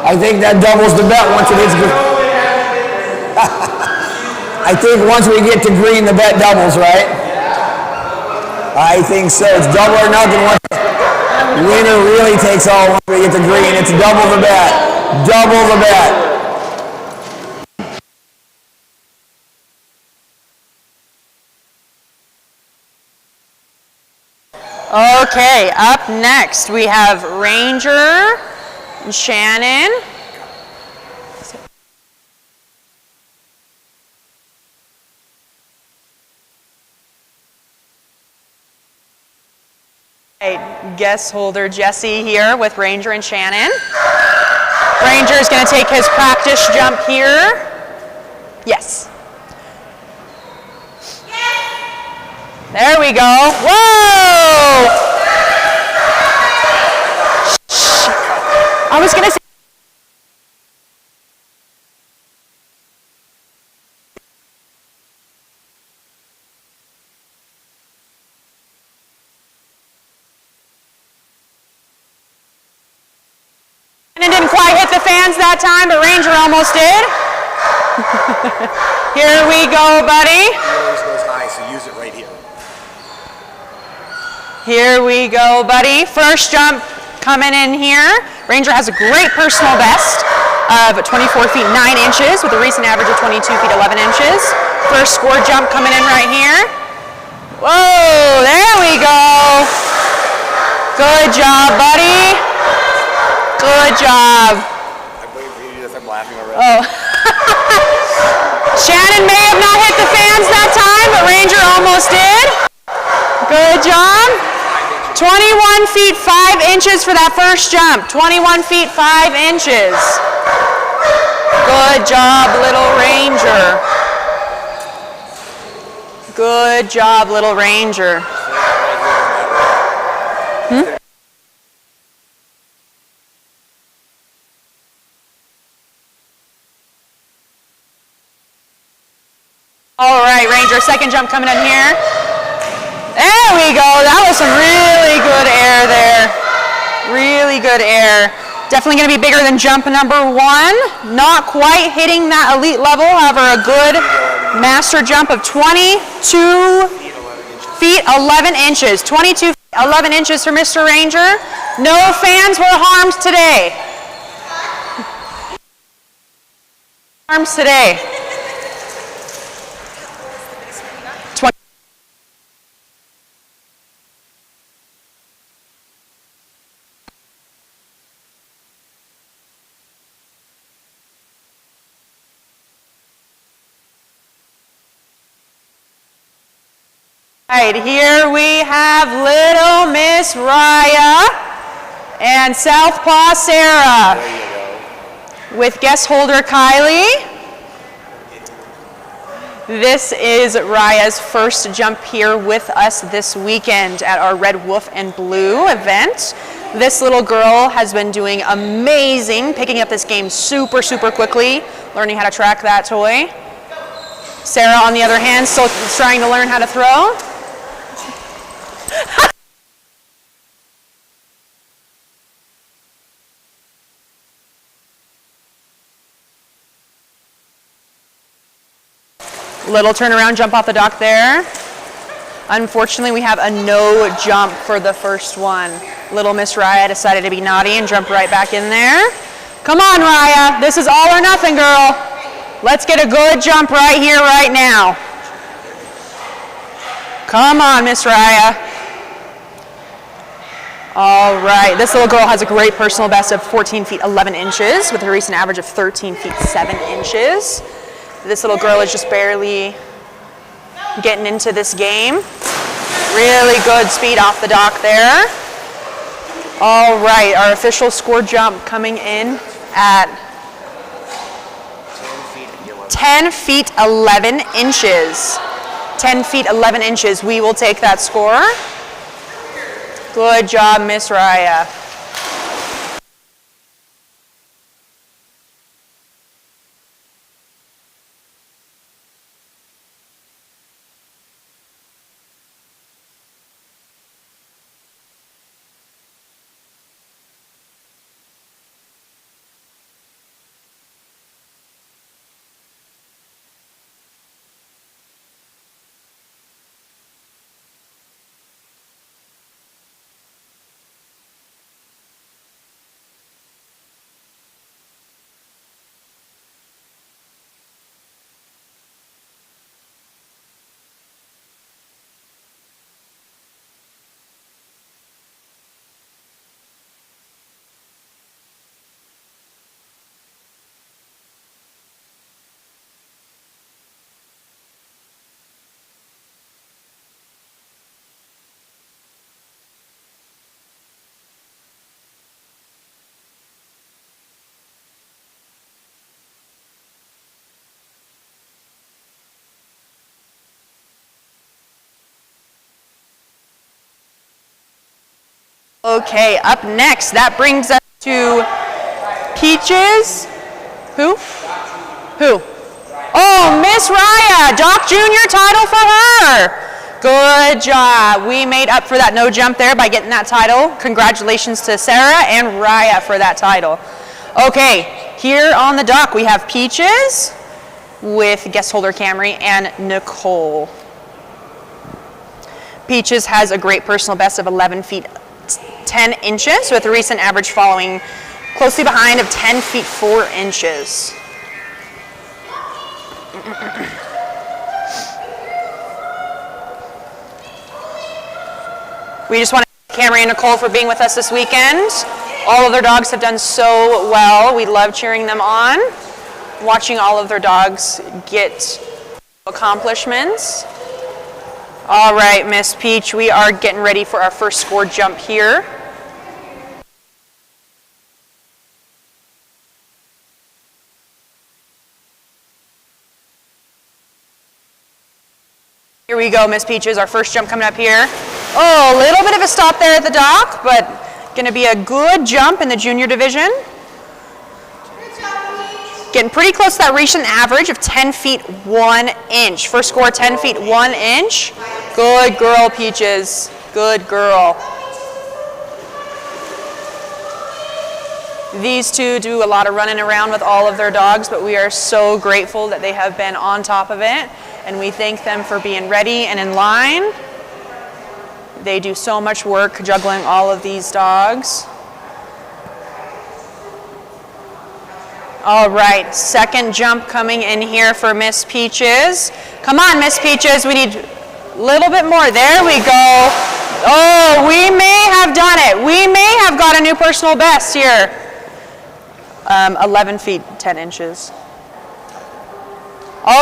I think that doubles the bet once it hits green. I think once we get to green, the bet doubles, right? I think so. It's double or nothing. Winner really takes all once we get to green. It's double the bet. Double the bet. Okay, up next we have Ranger and Shannon. Guest holder Jesse here with Ranger and Shannon. Ranger is going to take his practice jump here. Yes. There we go. Whoa! I was going to say. And didn't quite hit the fans that time, but Ranger almost did. Here we go, buddy. It always goes high, so use it right here. Here we go, buddy. First jump coming in here. Ranger has a great personal best of 24 feet 9 inches with a recent average of 22 feet 11 inches. First score jump coming in right here. Whoa, there we go. Good job, buddy. Good job. I'm waiting for you to do this. I'm laughing already. Oh. Shannon may have not hit the fans that time, but Ranger almost did. Good job. 21 feet 5 inches for that first jump. 21 feet 5 inches. Good job, little Ranger. Good job, little Ranger. All right, Ranger, second jump coming in here. There we go. That was some really good air there. Really good air. Definitely going to be bigger than jump number one. Not quite hitting that elite level. However, a good master jump of 22 feet 11 inches. 22 feet 11 inches for Mr. Ranger. No fans were harmed today. Harms today. All right, here we have little Miss Raya and Southpaw Sarah with guest holder Kylie. This is Raya's first jump here with us this weekend at our Red Wolf and Blue event. This little girl has been doing amazing, picking up this game super, super quickly, learning how to track that toy. Sarah, on the other hand, still trying to learn how to throw. Little turnaround jump off the dock there. Unfortunately, we have a no jump for the first one. Little Miss Raya decided to be naughty and jump right back in there. Come on, Raya. This is all or nothing, girl. Let's get a good jump right here, right now. Come on, Miss Raya. All right. This little girl has a great personal best of 14 feet 11 inches with a recent average of 13 feet 7 inches. This little girl is just barely getting into this game. Really good speed off the dock there. All right, our official score jump coming in at 10 feet 11 inches. 10 feet 11 inches. We will take that score. Good job, Miss Raya. Okay, up next, that brings us to Peaches. Who? Oh, Miss Raya, Doc Jr. title for her. Good job. We made up for that no jump there by getting that title. Congratulations to Sarah and Raya for that title. Okay, here on the dock we have Peaches with guest holder Camry and Nicole. Peaches has a great personal best of 11 feet 10 inches with a recent average following closely behind of 10 feet 4 inches. We just want to thank Camry and Nicole for being with us this weekend. All of their dogs have done so well. We love cheering them on, watching all of their dogs get accomplishments. All right, Miss Peach, we are getting ready for our first score jump here. Here we go, Miss Peaches, our first jump coming up here. Oh, a little bit of a stop there at the dock, but gonna be a good jump in the junior division. Getting pretty close to that recent average of 10 feet 1 inch. First score, 10 feet 1 inch. Good girl, Peaches, good girl. These two do a lot of running around with all of their dogs, but we are so grateful that they have been on top of it, and we thank them for being ready and in line. They do so much work juggling all of these dogs. All right, second jump coming in here for Miss Peaches. Come on, Miss Peaches, we need a little bit more. There we go. Oh, we may have done it. We may have got a new personal best here. 11 feet 10 inches.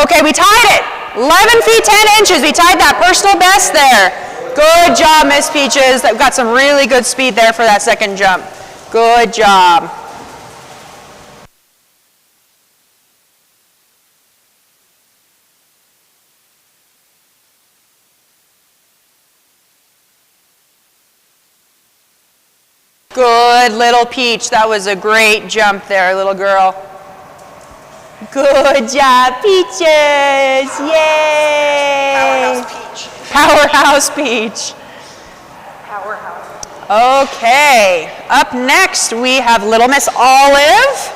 Okay, we tied it. 11 feet 10 inches. We tied that personal best there. Good job, Miss Peaches. We've got some really good speed there for that second jump. Good job. Good little Peach. That was a great jump there, little girl. Good job, Peaches. Yay. Powerhouse Peach. Powerhouse Peach. Powerhouse. Okay. Up next, we have Little Miss Olive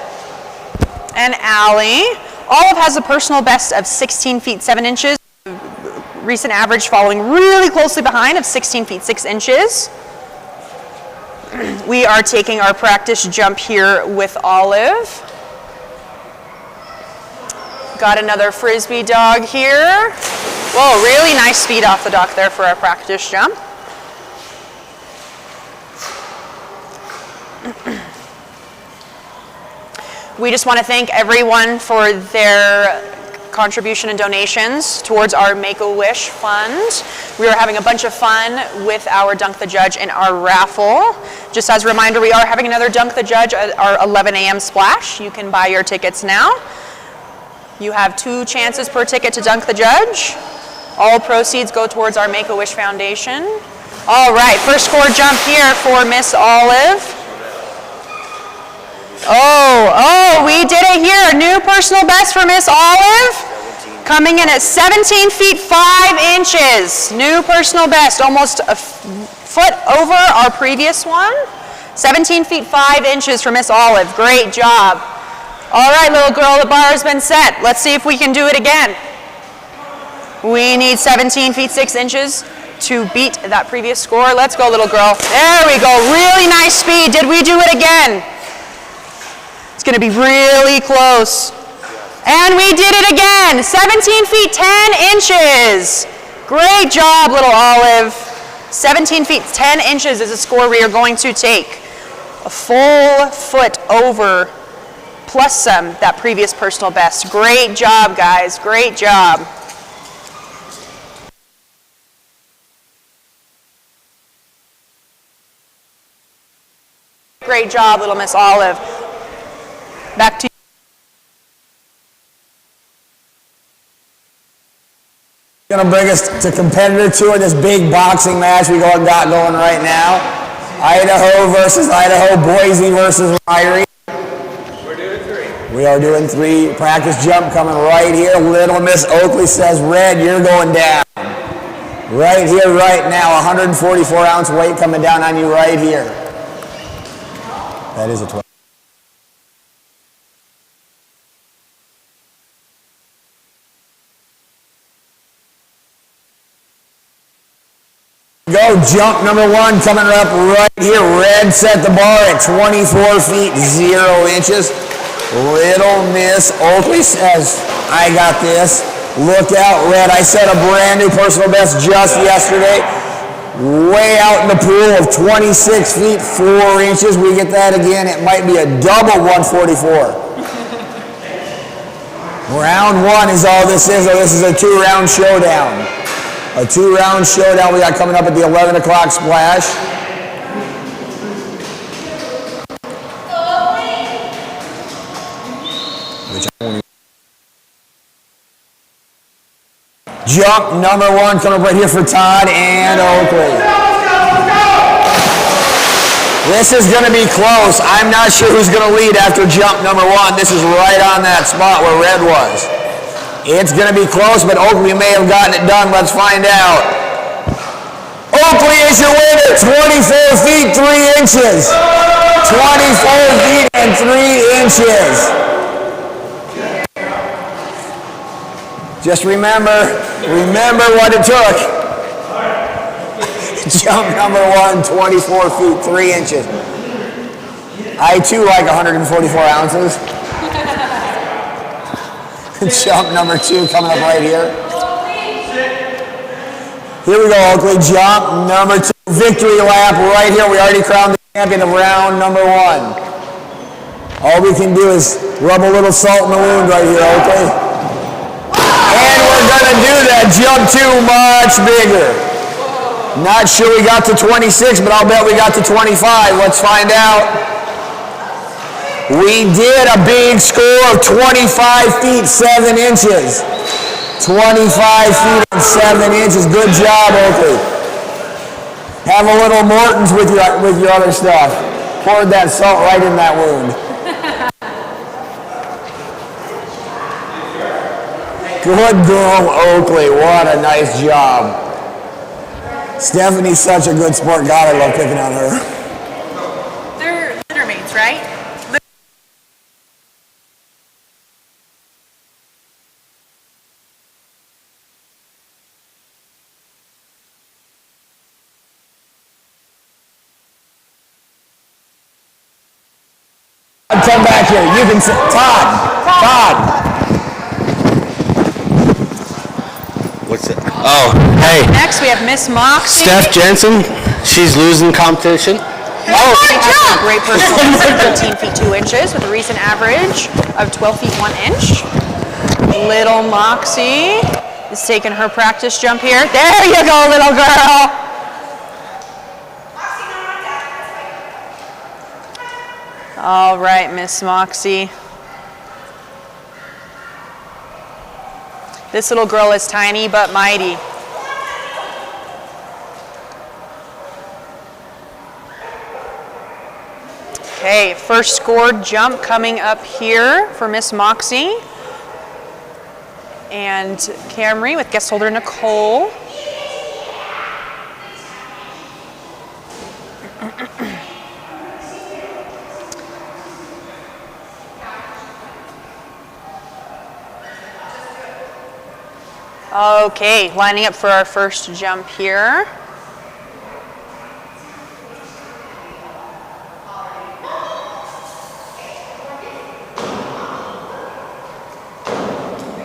and Allie. Olive has a personal best of 16 feet 7 inches. Recent average following really closely behind of 16 feet 6 inches. We are taking our practice jump here with Olive. Got another frisbee dog here. Whoa, really nice speed off the dock there for our practice jump. We just want to thank everyone for their contribution and donations towards our Make-A-Wish fund. We are having a bunch of fun with our Dunk the Judge and our raffle. Just as a reminder, we are having another Dunk the Judge at our 11 a.m. splash. You can buy your tickets now. You have 2 chances per ticket to Dunk the Judge. All proceeds go towards our Make-A-Wish Foundation. All right, first score jump here for Miss Olive. Oh, we did it here. New personal best for Miss Olive. Coming in at 17 feet 5 inches. New personal best, almost a foot over our previous one. 17 feet 5 inches for Miss Olive. Great job. All right, little girl, the bar has been set. Let's see if we can do it again. We need 17 feet 6 inches to beat that previous score. Let's go, little girl. There we go. Really nice speed. Did we do it again? It's going to be really close. And we did it again. 17 feet 10 inches. Great job, little Olive. 17 feet 10 inches is a score we are going to take. A full foot over plus some that previous personal best. Great job, guys. Great job. Great job, little Miss Olive. Back to you. Going to bring us to competitor 2 in this big boxing match we got going right now. Idaho versus Idaho, Boise versus Ryrie. We're doing 3. We are doing 3. Practice jump coming right here. Little Miss Oakley says, Red, you're going down. Right here, right now. 144 ounce weight coming down on you right here. That is a 12. Go, jump number 1 coming up right here. Red set the bar at 24 feet 0 inches. Little Miss Oakley says, I got this. Look out, Red. I set a brand new personal best just yesterday. Way out in the pool of 26 feet 4 inches. We get that again. It might be a double 144. Round 1 is all this is. This is a 2-round showdown. A 2-round showdown we got coming up at the 11 o'clock splash. Jump number 1 coming up right here for Todd and Oakley. This is going to be close. I'm not sure who's going to lead after jump number 1. This is right on that spot where Red was. It's going to be close, but Oakley may have gotten it done. Let's find out. Oakley is your winner, 24 feet 3 inches. 24 feet and 3 inches. Just remember what it took. Jump number 1, 24 feet 3 inches. I too like 144 ounces. Jump number 2 coming up right here. Here we go, Oakley. Jump number 2. Victory lap right here. We already crowned the champion of round number 1. All we can do is rub a little salt in the wound right here, Oakley. And we're gonna do that jump too much bigger. Not sure we got to 26, but I'll bet we got to 25. Let's find out. We did a big score of 25 feet 7 inches. 25 feet and 7 inches. Good job, Oakley. Have a little Morton's with your other stuff. Poured that salt right in that wound. Good girl, Oakley. What a nice job. Stephanie's such a good sport. God, I love picking on her. They're litter mates, right? Come back here. You can sit. Todd. What's it? Oh, hey. Next, we have Miss Moxie. Steph Jensen. She's losing competition. Great personal best, 13 feet 2 inches with a recent average of 12 feet 1 inch. Little Moxie is taking her practice jump here. There you go, little girl. All right, Miss Moxie. This little girl is tiny but mighty. Okay, first scored jump coming up here for Miss Moxie. And Camry with guest holder Nicole. Okay, lining up for our first jump here.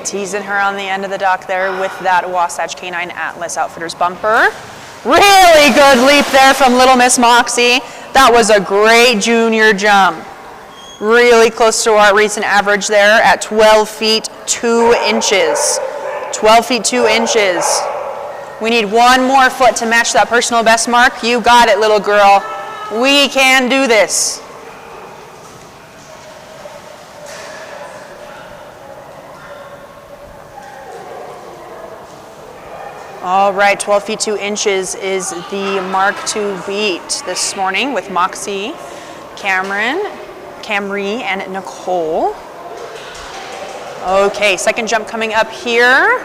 Teasing her on the end of the dock there with that Wasatch K9 Atlas Outfitters bumper. Really good leap there from little Miss Moxie. That was a great junior jump. Really close to our recent average there at 12 feet 2 inches. 12 feet 2 inches. We need one more foot to match that personal best mark. You got it, little girl. We can do this. All right, 12 feet 2 inches is the mark to beat this morning with Moxie, Camry, and Nicole. Okay, second jump coming up here.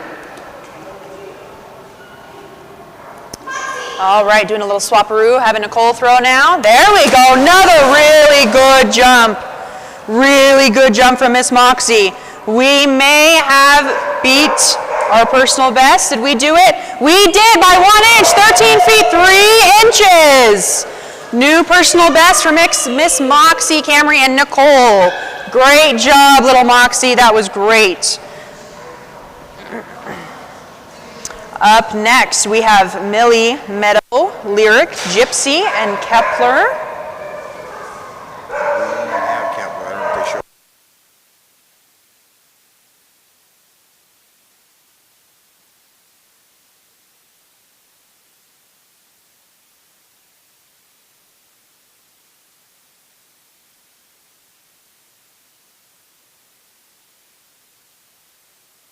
All right, doing a little swapperoo, having Nicole throw now. There we go, another really good jump. Really good jump from Miss Moxie. We may have beat our personal best. Did we do it? We did by 1 inch, 13 feet 3 inches. New personal best for Miss Moxie, Camry, and Nicole. Great job, little Moxie. That was great. Up next, we have Millie, Meadow, Lyric, Gypsy, and Kepler.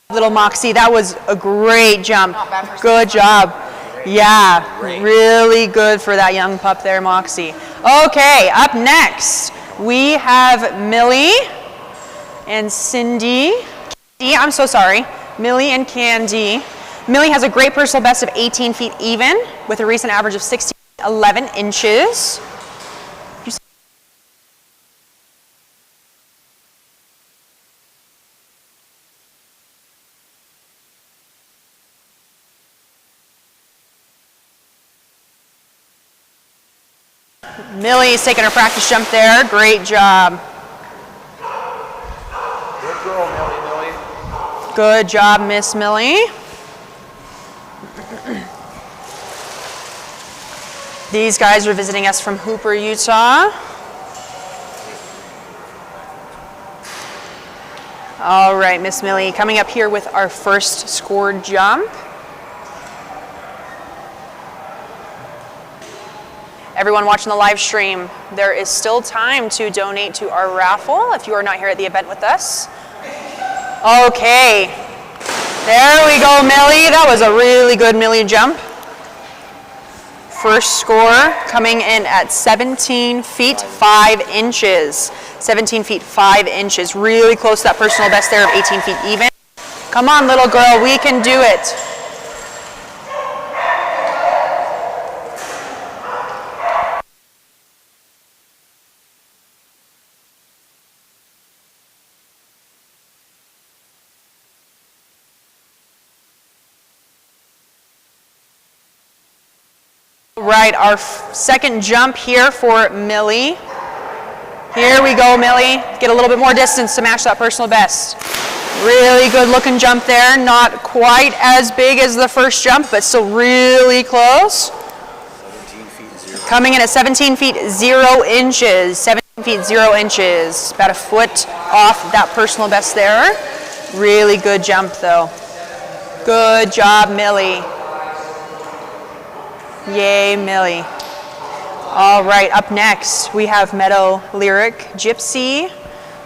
Little Moxie, that was a great jump. Good job. Yeah, really good for that young pup there, Moxie. Okay, up next, we have Millie and Cindy. I'm so sorry. Millie and Candy. Millie has a great personal best of 18 feet even with a recent average of 11 inches. Millie's taking her practice jump there. Great job. Good girl, Millie. Good job, Miss Millie. These guys are visiting us from Hooper, Utah. All right, Miss Millie, coming up here with our first scored jump. Everyone watching the live stream, there is still time to donate to our raffle if you are not here at the event with us. Okay, there we go, Millie. That was a really good Millie jump. First score coming in at 17 feet 5 inches. 17 feet 5 inches, really close to that personal best there of 18 feet even. Come on, little girl, we can do it. Right, our second jump here for Millie. Here we go, Millie. Get a little bit more distance to match that personal best. Really good looking jump there. Not quite as big as the first jump, but still really close. 17 feet 0. Coming in at 17 feet 0 inches. 17 feet 0 inches. About a foot off that personal best there. Really good jump though. Good job, Millie. Yay, Millie. All right, up next, we have Meadow, Lyric, Gypsy,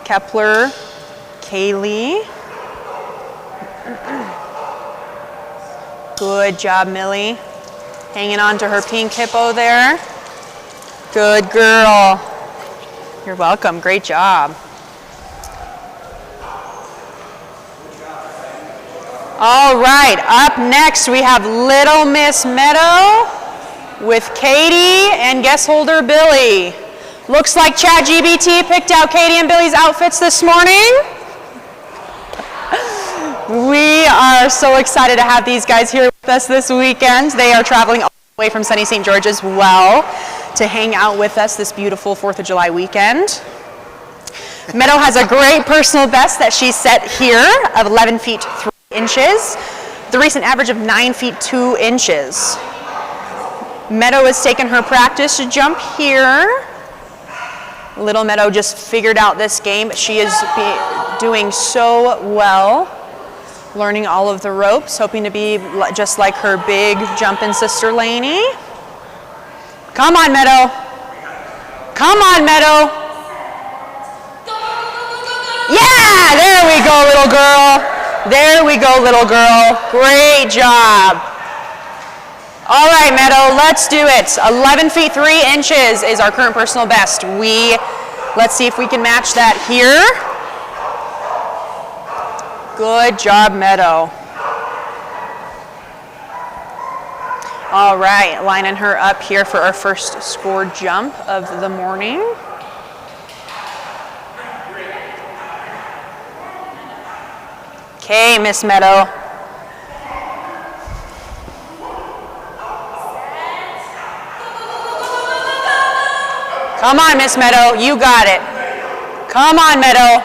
Kepler, Kaylee. Good job, Millie. Hanging on to her pink hippo there. Good girl. You're welcome, great job. All right, up next, we have Little Miss Meadow with Katie and guest holder Billy. Looks like ChatGPT picked out Katie and Billy's outfits this morning. We are so excited to have these guys here with us this weekend. They are traveling all the way from sunny St. George as well to hang out with us this beautiful 4th of July weekend. Meadow has a great personal best that she set here of 11 feet 3 inches. The recent average of 9 feet 2 inches. Meadow has taken her practice to jump here. Little Meadow just figured out this game. She is doing so well, learning all of the ropes, hoping to be just like her big jumping sister Lainey. Come on, Meadow. Come on, Meadow. Yeah, there we go, little girl. There we go, little girl. Great job. All right, Meadow, let's do it. 11 feet 3 inches is our current personal best. Let's see if we can match that here. Good job, Meadow. All right, lining her up here for our first scored jump of the morning. Okay, Miss Meadow. Come on, Miss Meadow, you got it. Come on, Meadow.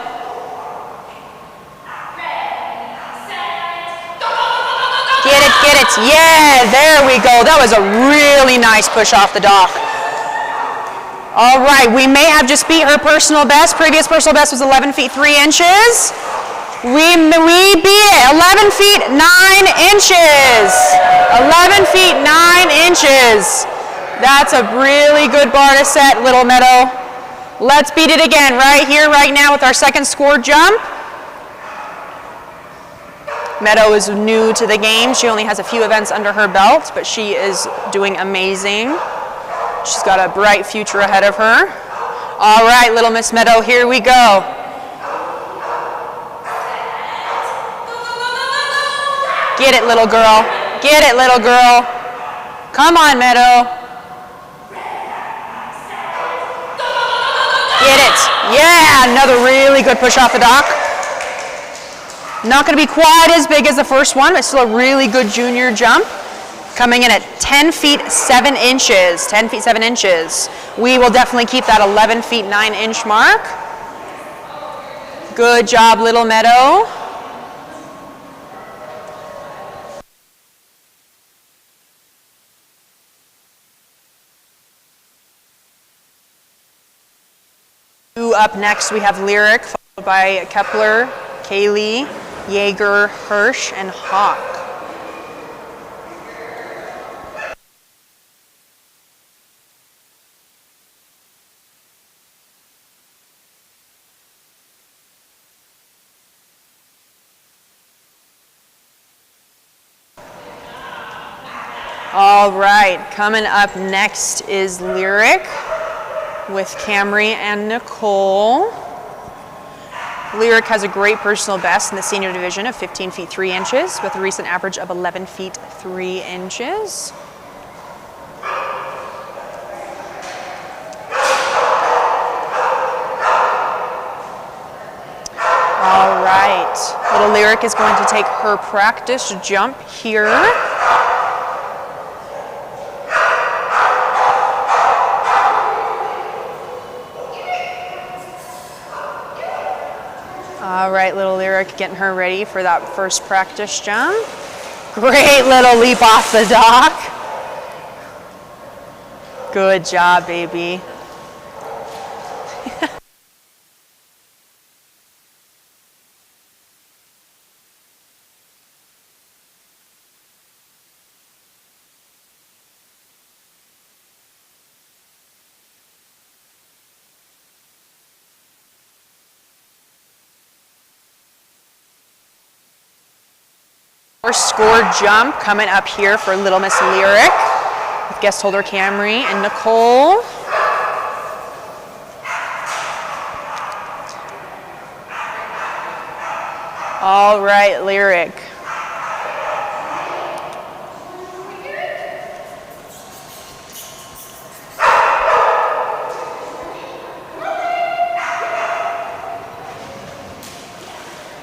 Get it, get it. Yeah, there we go. That was a really nice push off the dock. All right, we may have just beat her personal best. Previous personal best was 11 feet 3 inches. We beat it, 11 feet 9 inches. 11 feet 9 inches. That's a really good bar to set, Little Meadow. Let's beat it again right here, right now with our second scored jump. Meadow is new to the game. She only has a few events under her belt, but she is doing amazing. She's got a bright future ahead of her. All right, Little Miss Meadow, here we go. Get it, little girl. Get it, little girl. Come on, Meadow. Get it. Yeah, another really good push off the dock. Not going to be quite as big as the first one, but still a really good junior jump. Coming in at 10 feet 7 inches. 10 feet 7 inches. We will definitely keep that 11 feet 9 inch mark. Good job, Little Meadow. Up next, we have Lyric, followed by Kepler, Kaylee, Yeager, Hirsch, and Hawk. All right, coming up next is Lyric with Camry and Nicole. Lyric has a great personal best in the senior division of 15 feet 3 inches with a recent average of 11 feet 3 inches. All right, little Lyric is going to take her practice jump here. All right, little Lyric getting her ready for that first practice jump. Great little leap off the dock. Good job, baby. First score jump coming up here for Little Miss Lyric with guest holder Camry and Nicole. All right, Lyric.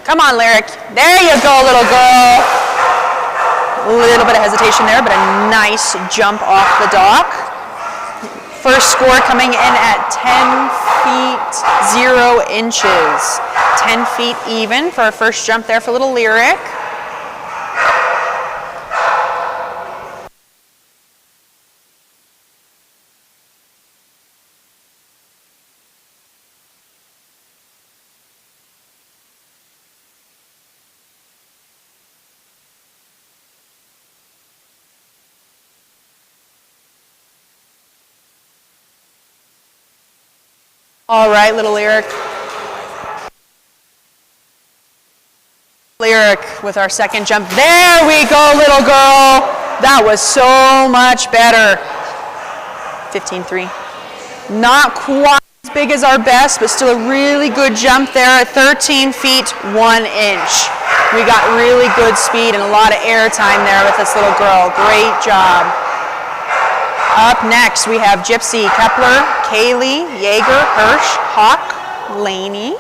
Come on, Lyric. There you go, little girl. A little bit of hesitation there, but a nice jump off the dock. First score coming in at 10 feet 0 inches. 10 feet even for our first jump there for little Lyric. All right, little Lyric. Lyric with our second jump. There we go, little girl. That was so much better. 15-3. Not quite as big as our best, but still a really good jump there at 13 feet 1 inch. We got really good speed and a lot of air time there with this little girl. Great job. Up next, we have Gypsy, Kepler, Kaylee, Yeager, Hirsch, Hawk, Laney.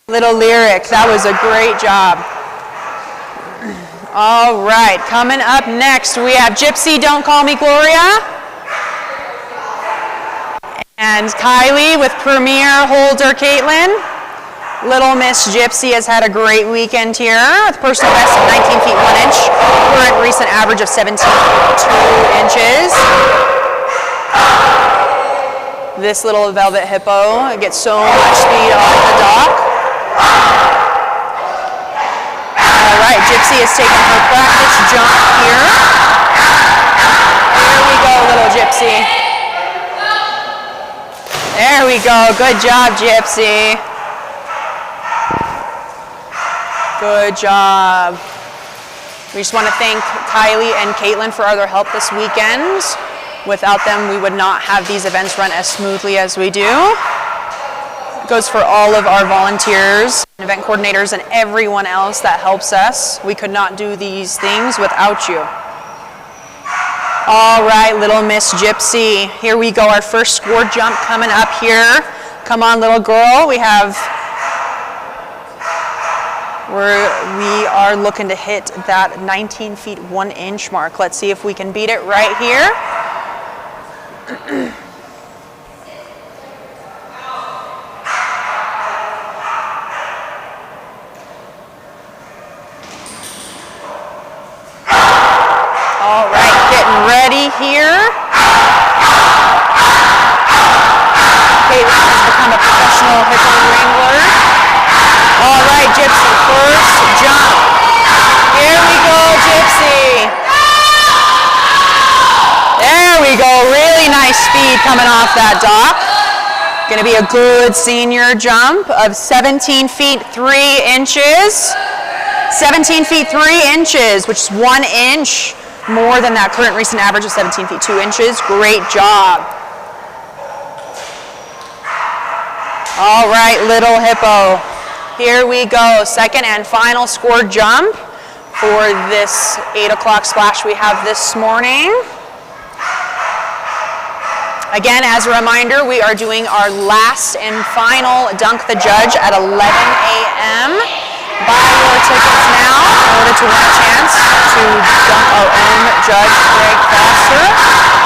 Little Lyric, that was a great job. All right, coming up next, we have Gypsy, Don't Call Me Gloria. And Kylie with Premier Holder Caitlin. Little Miss Gypsy has had a great weekend here with personal best of 19 feet 1 inch. Current recent average of 17 feet 2 inches. This little velvet hippo gets so much speed off the dock. All right, Gypsy is taking her practice jump here. Here we go, little Gypsy. There we go. Good job, Gypsy. Good job. We just want to thank Kylie and Caitlin for all their help this weekend. Without them, we would not have these events run as smoothly as we do. It goes for all of our volunteers, event coordinators, and everyone else that helps us. We could not do these things without you. All right, little Miss Gypsy. Here we go, our first score jump coming up here. Come on, little girl. We have We are looking to hit that 19 feet 1 inch mark. Let's see if we can beat it right here. All right, getting ready here. Caitlin has become a professional hippo wrangler. All right, Gypsy, first jump. Here we go, Gypsy. There we go, really nice speed coming off that dock. Gonna be a good senior jump of 17 feet 3 inches. 17 feet 3 inches, which is 1 inch more than that current recent average of 17 feet 2 inches. Great job. All right, little hippo. Here we go, second and final score jump for this 8 o'clock splash we have this morning. Again, as a reminder, we are doing our last and final Dunk the Judge at 11 a.m. Buy your tickets now in order to win a chance to dunk our own Judge Greg Foster.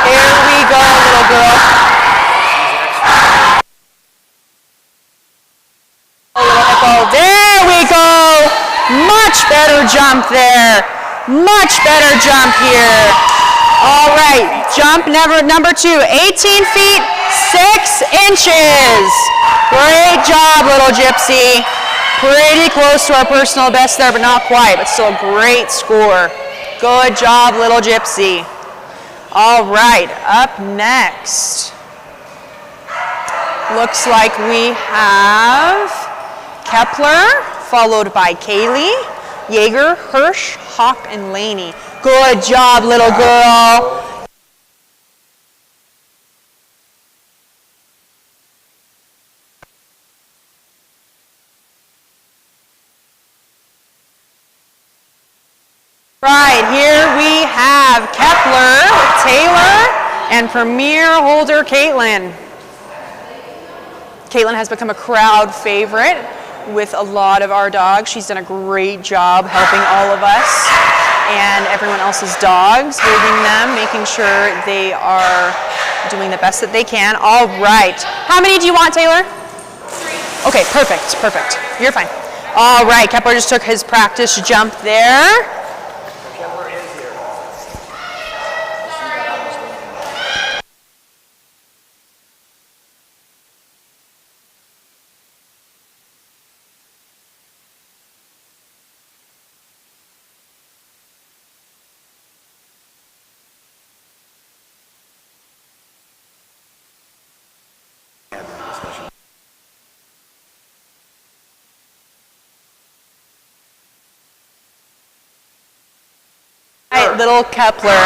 Here we go, little girl. Little hippo. There we go. Much better jump there. Much better jump here. All right, jump number 2, 18 feet 6 inches. Great job, little Gypsy. Pretty close to our personal best there, but not quite, but still a great score. Good job, little Gypsy. All right, up next. Looks like we have Kepler, followed by Kaylee, Yeager, Hirsch, Hawk, and Laney. Good job, little girl. Right, here we have Kepler, Taylor, and premier holder Caitlin. Caitlin has become a crowd favorite with a lot of our dogs. She's done a great job helping all of us and everyone else's dogs, holding them, making sure they are doing the best that they can. All right. How many do you want, Taylor? 3. Okay, perfect, perfect. You're fine. All right, Kepler just took his practice jump there. Little Kepler.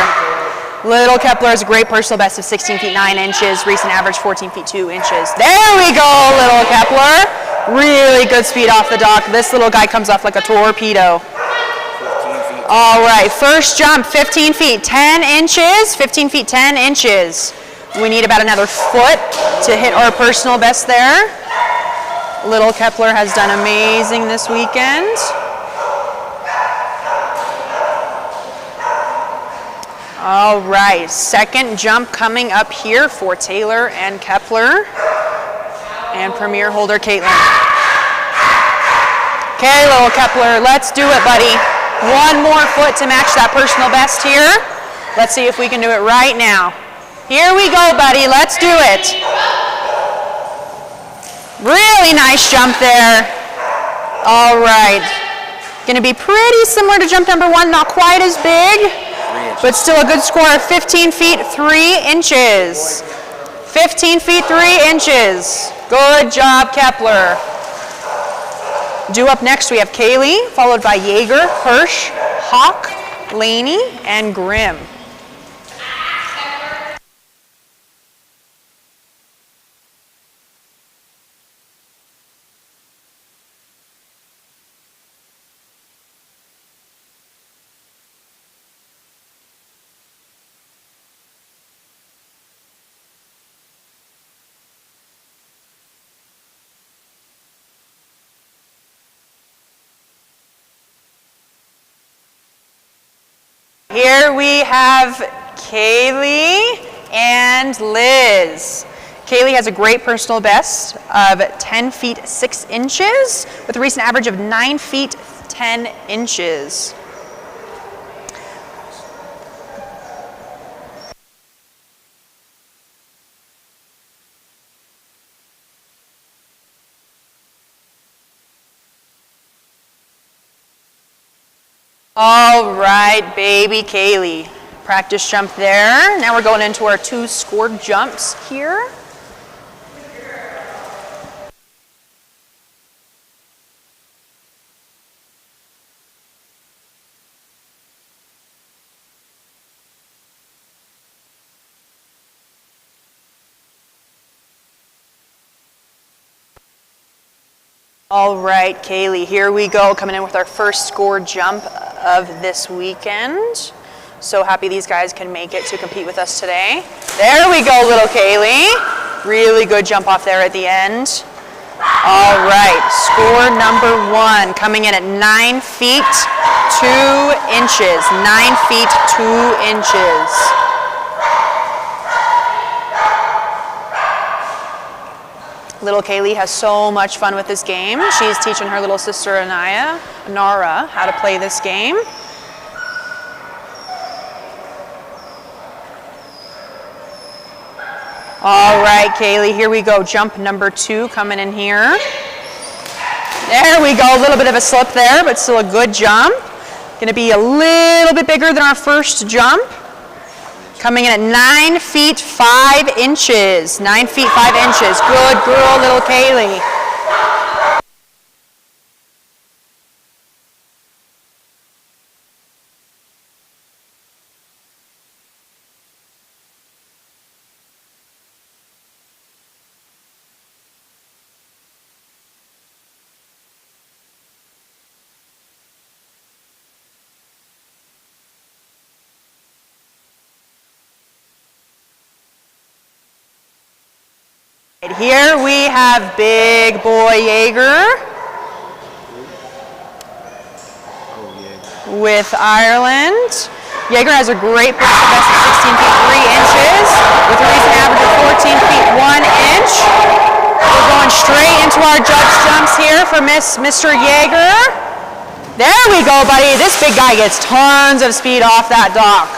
Little Kepler is a great personal best of 16 feet 9 inches, recent average 14 feet 2 inches. There we go, little Kepler. Really good speed off the dock. This little guy comes off like a torpedo. 15 feet. All right, first jump, 15 feet 10 inches, 15 feet 10 inches. We need about another foot to hit our personal best there. Little Kepler has done amazing this weekend. All right, second jump coming up here for Taylor and Kepler and premier holder Caitlin. Okay, little Kepler, let's do it, buddy. One more foot to match that personal best here. Let's see if we can do it right now. Here we go, buddy, let's do it. Really nice jump there. All right, gonna be pretty similar to jump number 1, not quite as big, but still a good score of 15 feet 3 inches. 15 feet 3 inches. Good job, Kepler. Due up next, we have Kaylee, followed by Yeager, Hirsch, Hawk, Laney, and Grimm. Here we have Kaylee and Liz. Kaylee has a great personal best of 10 feet 6 inches with a recent average of 9 feet 10 inches. All right, baby Kaylee. Practice jump there. Now we're going into our 2 scored jumps here. All right, Kaylee, here we go, coming in with our first scored jump of this weekend. So happy these guys can make it to compete with us today. There we go, little Kaylee. Really good jump off there at the end. All right, score number 1, coming in at 9 feet 2 inches. 9 feet 2 inches. Little Kaylee has so much fun with this game. She's teaching her little sister Nara, how to play this game. All right, Kaylee, here we go. Jump number 2 coming in here. There we go. A little bit of a slip there, but still a good jump. Going to be a little bit bigger than our first jump. Coming in at 9 feet 5 inches. 9 feet 5 inches. Good girl, little Kaylee. Here we have big boy Jaeger with Ireland. Jaeger has a great personal best of 16 feet 3 inches with a recent average of 14 feet 1 inch. We're going straight into our judge jumps here for Mr. Jaeger. There we go, buddy. This big guy gets tons of speed off that dock.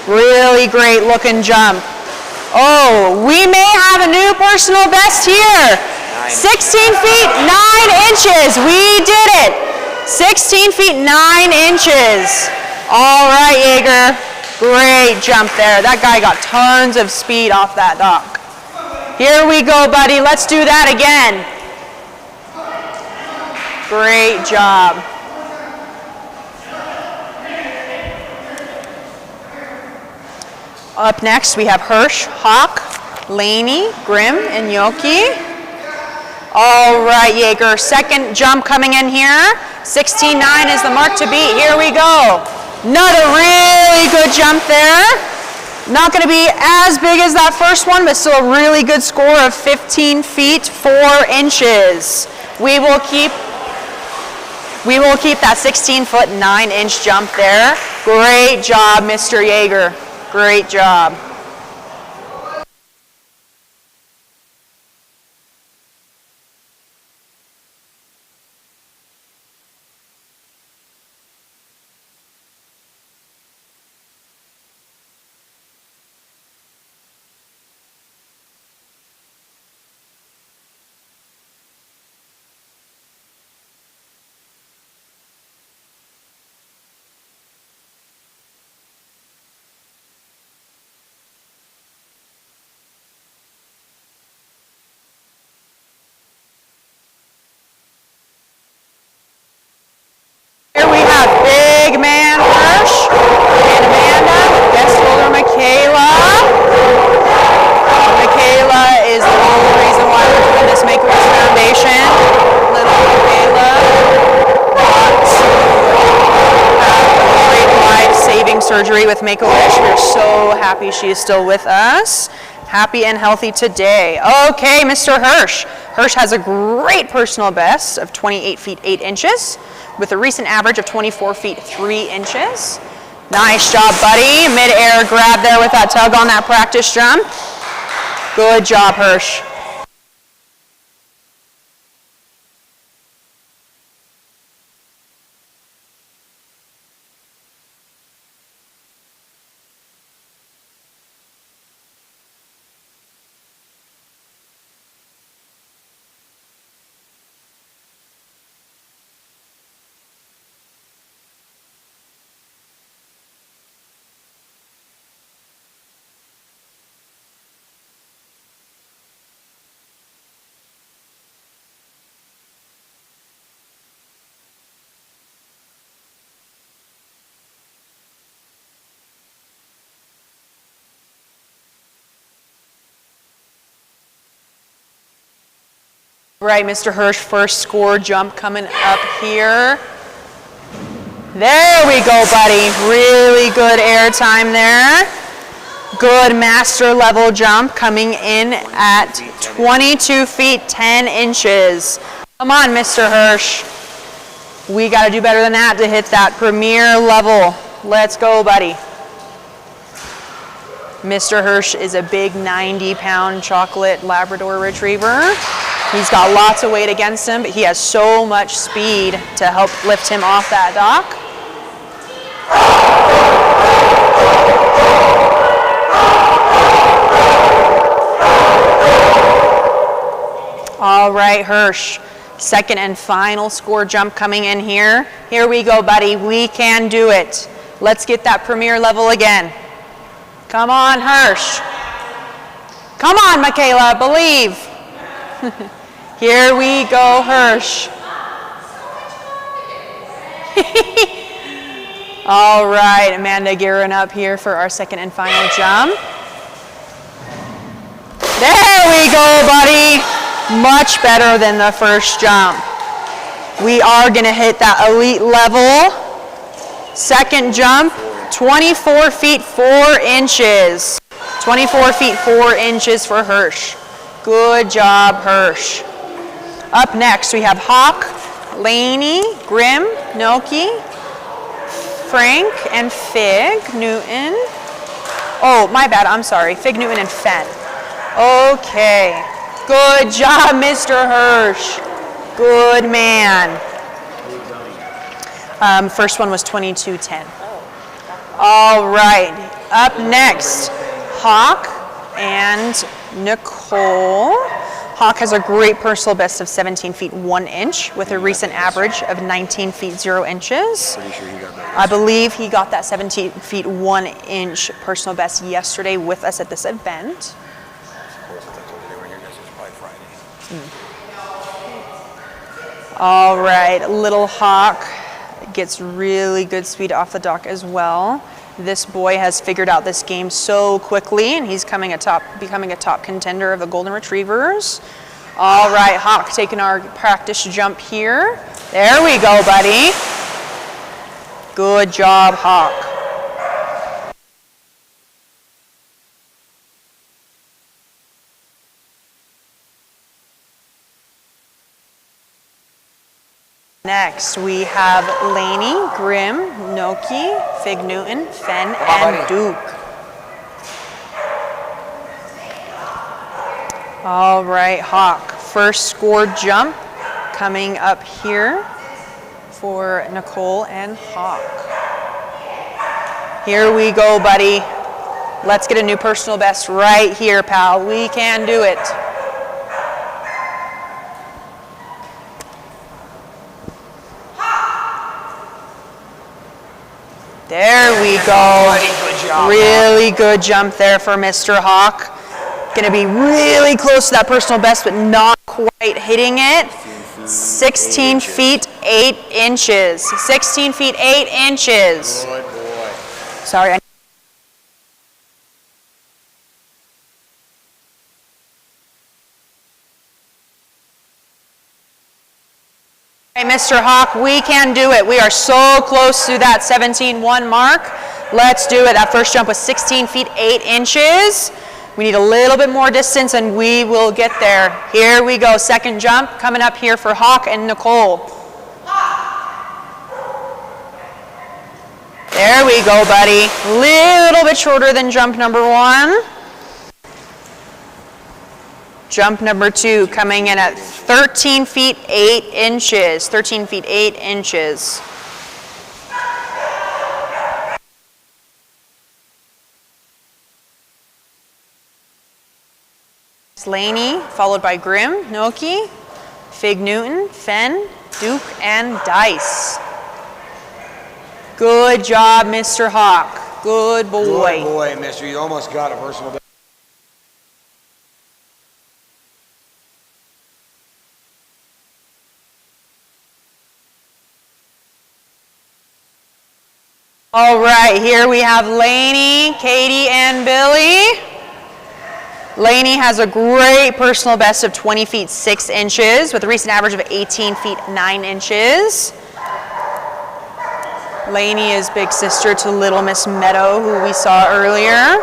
Really great looking jump. Oh, we may have a new personal best here. 16 feet 9 inches. We did it. 16 feet 9 inches. All right, Jaeger. Great jump there. That guy got tons of speed off that dock. Here we go, buddy. Let's do that again. Great job. Up next, we have Hirsch, Hawk, Laney, Grimm, and Yoki. All right, Jaeger, second jump coming in here. 16.9 is the mark to beat. Here we go. Another really good jump there. Not going to be as big as that first one, but still a really good score of 15 feet 4 inches. We will keep that 16 foot 9 inch jump there. Great job, Mr. Jaeger. Great job. Here we have big man Hirsch and Amanda with guest holder Michaela. Michaela is the whole reason why we're doing this Make-A-Wish Foundation. Little Michaela wants to have great life-saving surgery with Make-A-Wish. We're so happy she is still with us. Happy and healthy today. Okay, Mr. Hirsch. Hirsch has a great personal best of 28 feet 8 inches with a recent average of 24 feet 3 inches. Nice job, buddy. Mid-air grab there with that tug on that practice jump. Good job, Hirsch. Right, Mr. Hirsch, first score jump coming up here. There we go, buddy. Really good air time there. Good master level jump coming in at 22 feet 10 inches. Come on, Mr. Hirsch. We got to do better than that to hit that premier level. Let's go, buddy. Mr. Hirsch is a big 90-pound chocolate Labrador Retriever. He's got lots of weight against him, but he has so much speed to help lift him off that dock. All right, Hirsch. Second and final score jump coming in here. Here we go, buddy. We can do it. Let's get that premier level again. Come on, Hirsch. Come on, Michaela, believe. Here we go, Hirsch. All right, Amanda gearing up here for our second and final jump. There we go, buddy. Much better than the first jump. We are gonna hit that elite level. Second jump, 24 feet 4 inches. 24 feet 4 inches for Hirsch. Good job, Hirsch. Up next, we have Hawk, Laney, Grimm, Noki, Frank, and Fig Newton. Oh, my bad, I'm sorry. Fig Newton and Fen. Okay. Good job, Mr. Hirsch. Good man. First one was 22:10. All right. Up next, Hawk and Nicole. Hawk has a great personal best of 17 feet 1 inch with a recent average of 19 feet 0 inches. Pretty sure he got that. I believe he got that 17 feet 1 inch personal best yesterday with us at this event. All right, Little Hawk gets really good speed off the dock as well. This boy has figured out this game so quickly, and he's becoming a top contender of the Golden Retrievers. All right, Hawk taking our practice jump here. There we go, buddy. Good job, Hawk. Next, we have Laney, Grimm, Noki, Fig Newton, Fen, and Duke. All right, Hawk. First score jump coming up here for Nicole and Hawk. Here we go, buddy. Let's get a new personal best right here, pal. We can do it. There we go. Good job, really good jump there for Mr. Hawk. Gonna be really close to that personal best, but not quite hitting it. 16 feet 8 inches. 16 feet 8 inches. Good boy. Sorry. Hey, Mr. Hawk, we can do it. We are so close to that 17-1 mark. Let's do it. That first jump was 16 feet 8 inches. We need a little bit more distance and we will get there. Here we go. Second jump coming up here for Hawk and Nicole. There we go, buddy. Little bit shorter than jump number 1. Jump number 2 coming in at 13 feet 8 inches. 13 feet 8 inches. Laney, followed by Grimm, Noki, Fig Newton, Fenn, Duke, and Dice. Good job, Mr. Hawk. Good boy. Good boy, mister. You almost got a personal best. All right, here we have Laney, Katie, and Billy. Laney has a great personal best of 20 feet 6 inches with a recent average of 18 feet 9 inches. Laney is big sister to Little Miss Meadow, who we saw earlier.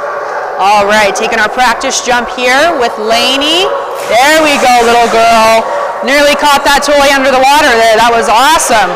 All right, taking our practice jump here with Laney. There we go, little girl. Nearly caught that toy under the water there. That was awesome.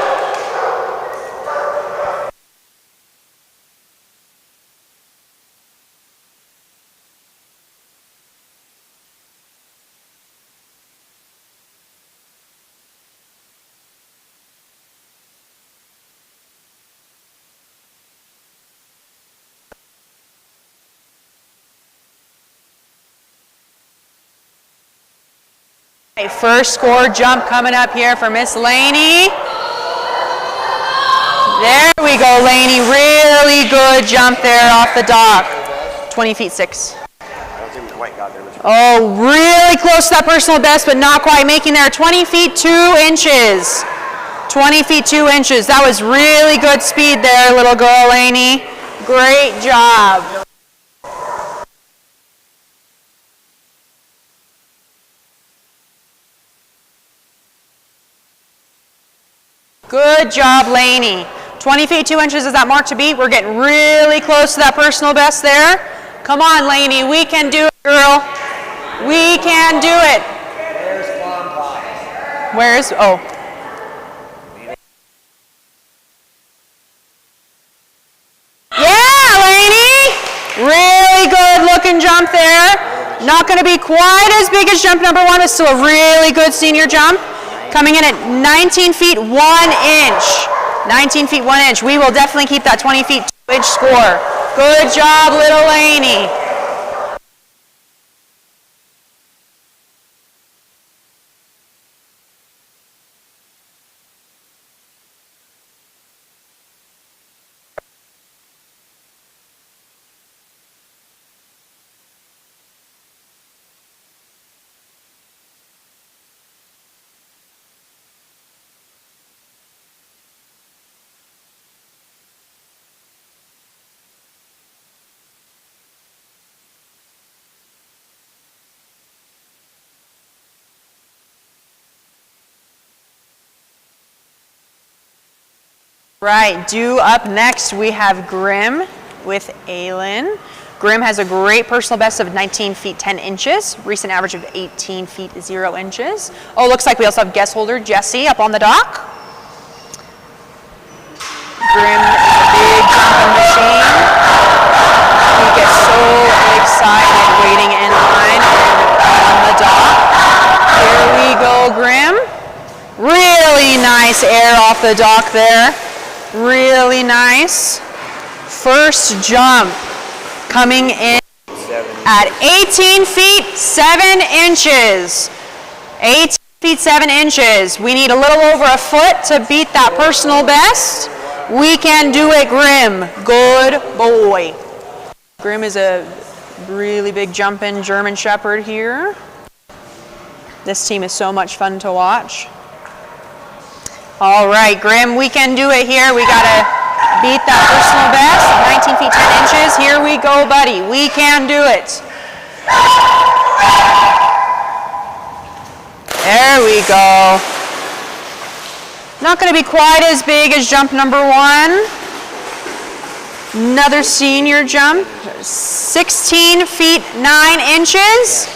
First score jump coming up here for Miss Laney. There we go, Laney. Really good jump there off the dock. 20 feet 6. I don't think we quite got there. Oh, really close to that personal best, but not quite making there. 20 feet 2 inches. 20 feet 2 inches. That was really good speed there, little girl, Laney. Great job. Good job, Laney. 20 feet 2 inches is that mark to beat. We're getting really close to that personal best there. Come on, Laney. We can do it, girl. We can do it. Where's Plum Pie? Where's, oh. Yeah, Laney. Really good looking jump there. Not going to be quite as big as jump number 1, but still a really good senior jump. Coming in at 19 feet 1 inch. 19 feet 1 inch. We will definitely keep that 20 feet 2 inch score. Good job, little Laney. Right, due up next we have Grimm with Aylin. Grimm has a great personal best of 19 feet 10 inches, recent average of 18 feet 0 inches. Oh, looks like we also have guest holder Jesse up on the dock. Grimm is a big jumping machine. He gets so excited waiting in line on the dock. Here we go, Grimm. Really nice air off the dock there. Really nice. First jump coming in at 18 feet 7 inches. 18 feet 7 inches. We need a little over a foot to beat that personal best. We can do it, Grimm. Good boy. Grimm is a really big jumping German Shepherd here. This team is so much fun to watch. All right, Grimm, we can do it here. We got to beat that personal best, 19 feet 10 inches. Here we go, buddy. We can do it. There we go. Not going to be quite as big as jump number 1. Another senior jump, 16 feet 9 inches.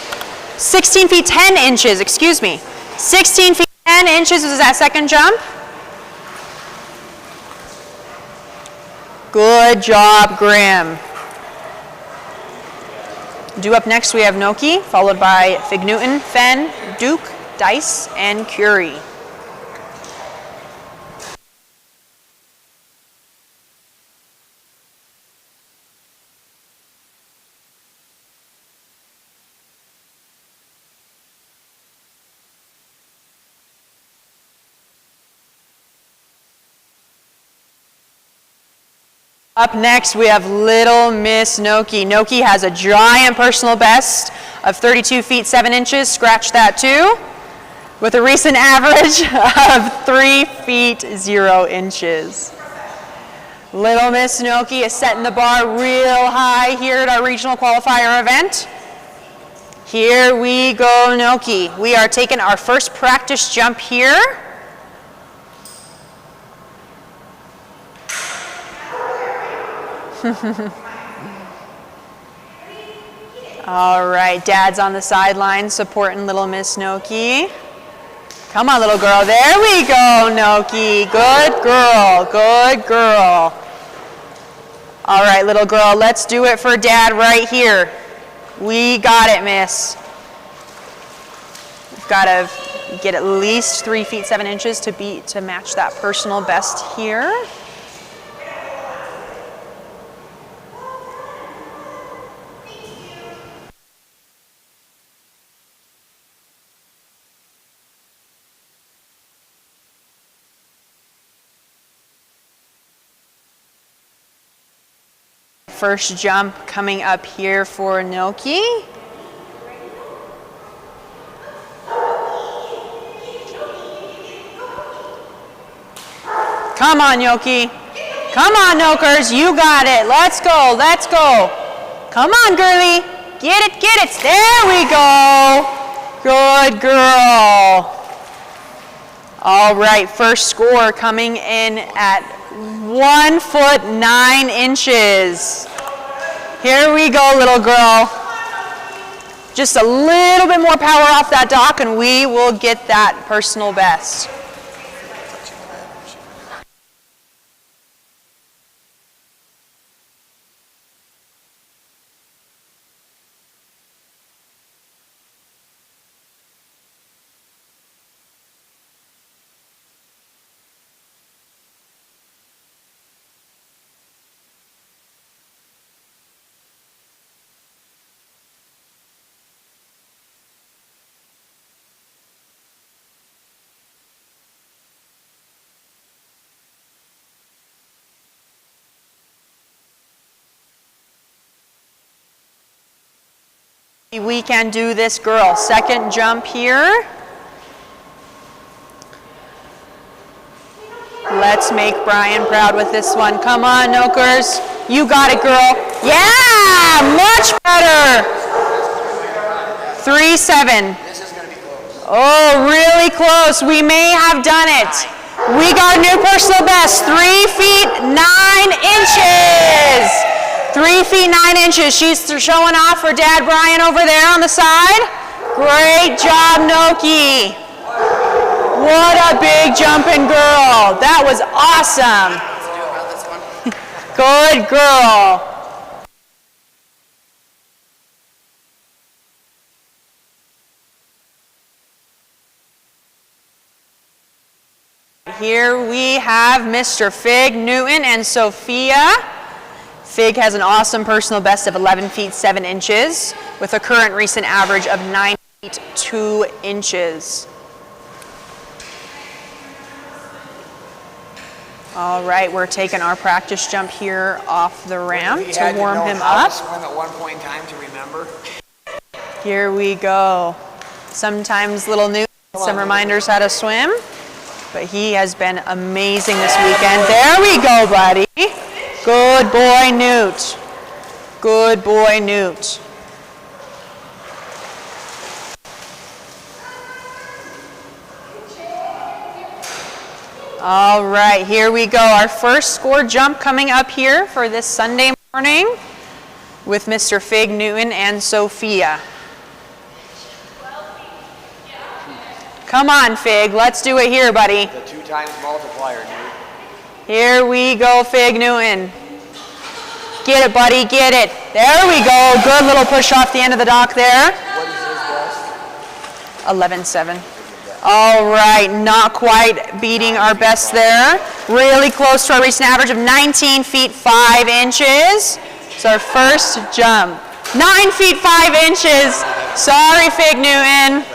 16 feet 10 inches, excuse me. 16 feet 10 inches is that second jump. Good job, Grim. Due up next, we have Noki, followed by Fig Newton, Fenn, Duke, Dice, and Curie. Up next, we have Little Miss Noki. Noki has a giant personal best of 32 feet 7 inches, scratch that too, with a recent average of 3 feet 0 inches. Little Miss Noki is setting the bar real high here at our regional qualifier event. Here we go, Noki. We are taking our first practice jump here. All right, Dad's on the sideline supporting Little Miss Noki. Come on, little girl. There we go, Noki. Good girl, good girl. All right, little girl, let's do it for Dad right here. We got it, miss. We've got to get at least 3 feet 7 inches to match that personal best here. First jump coming up here for Noki. Come on, Noki. Come on, Nokers. You got it. Let's go. Let's go. Come on, girlie. Get it, get it. There we go. Good girl. All right, first score coming in at 1 foot 9 inches. Here we go, little girl. Just a little bit more power off that dock and we will get that personal best. We can do this, girl. Second jump here. Let's make Brian proud with this one. Come on, Nokers. You got it, girl. Yeah, much better. 3-7. This is going to be close. Oh, really close. We may have done it. We got a new personal best, 3 feet 9 inches. 3 feet 9 inches. She's showing off for Dad Brian over there on the side. Great job, Noki. What a big jumping girl. That was awesome. Good girl. Here we have Mr. Fig Newton and Sophia. Fig has an awesome personal best of 11 feet 7 inches with a current recent average of 9 feet 2 inches. All right, we're taking our practice jump here off the ramp to warm him up. Swim at one point in time to remember. Here we go. Sometimes little Newton needs some reminders how to swim, but he has been amazing this weekend. There we go, buddy. Good boy, Newt. Good boy, Newt. All right, here we go. Our first score jump coming up here for this Sunday morning with Mr. Fig Newton and Sophia. Come on, Fig. Let's do it here, buddy. The 2 times multiplier, dude. Here we go, Fig Newton. Get it, buddy, get it. There we go. Good little push off the end of the dock there. What is his best? 11.7. All right, not quite beating our best there. Really close to our recent average of 19 feet 5 inches. It's our first jump. 9 feet 5 inches. Sorry, Fig Newton.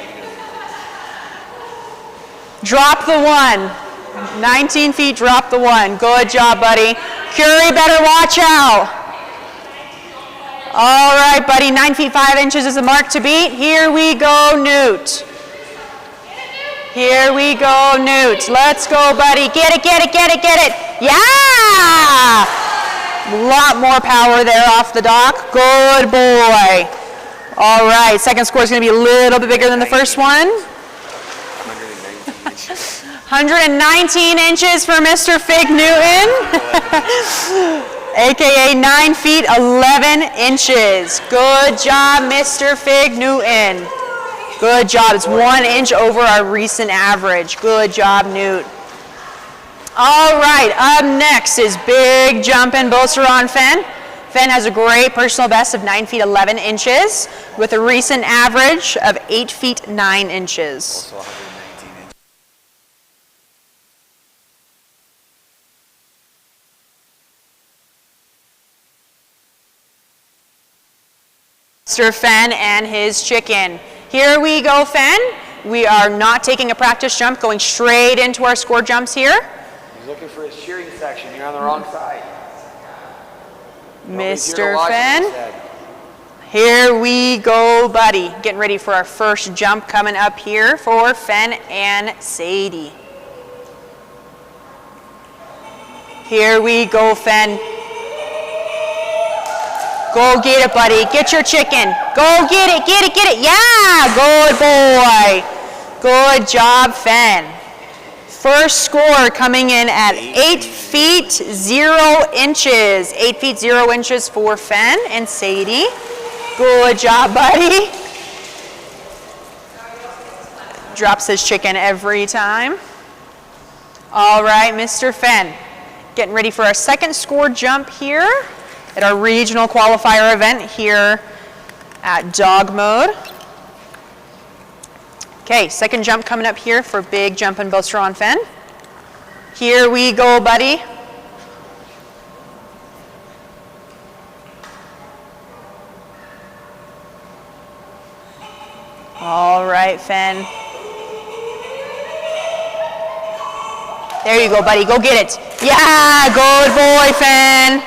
Drop the 1. 19 feet, drop the 1. Good job, buddy. Curie, better watch out. All right, buddy, 9 feet 5 inches is the mark to beat. Here we go, Newt. Here we go, Newt. Let's go, buddy. Get it, get it, get it, get it. Yeah! A lot more power there off the dock. Good boy. All right, second score is going to be a little bit bigger than the first one. 119 inches for Mr. Fig Newton, aka 9 feet 11 inches. Good job, Mr. Fig Newton. Good job. It's 1 inch over our recent average. Good job, Newt. All right, up next is big jumping Beauceron Fenn. Fenn has a great personal best of 9 feet 11 inches with a recent average of 8 feet 9 inches. Mr. Fenn and his chicken. Here we go, Fenn. We are not taking a practice jump, going straight into our score jumps here. He's looking for his shearing section. You're on the wrong side. Mr. Fenn. Here we go, buddy. Getting ready for our first jump coming up here for Fenn and Sadie. Here we go, Fenn. Go get it, buddy. Get your chicken. Go get it, get it, get it. Yeah, good boy. Good job, Fenn. First score coming in at 8 feet 0 inches. 8 feet 0 inches for Fenn and Sadie. Good job, buddy. Drops his chicken every time. All right, Mr. Fenn. Getting ready for our second score jump here at our regional qualifier event here at Dogmode. Okay, second jump coming up here for big jumping Beauceron Fenn. Here we go, buddy. All right, Fenn. There you go, buddy. Go get it. Yeah, good boy, Fenn.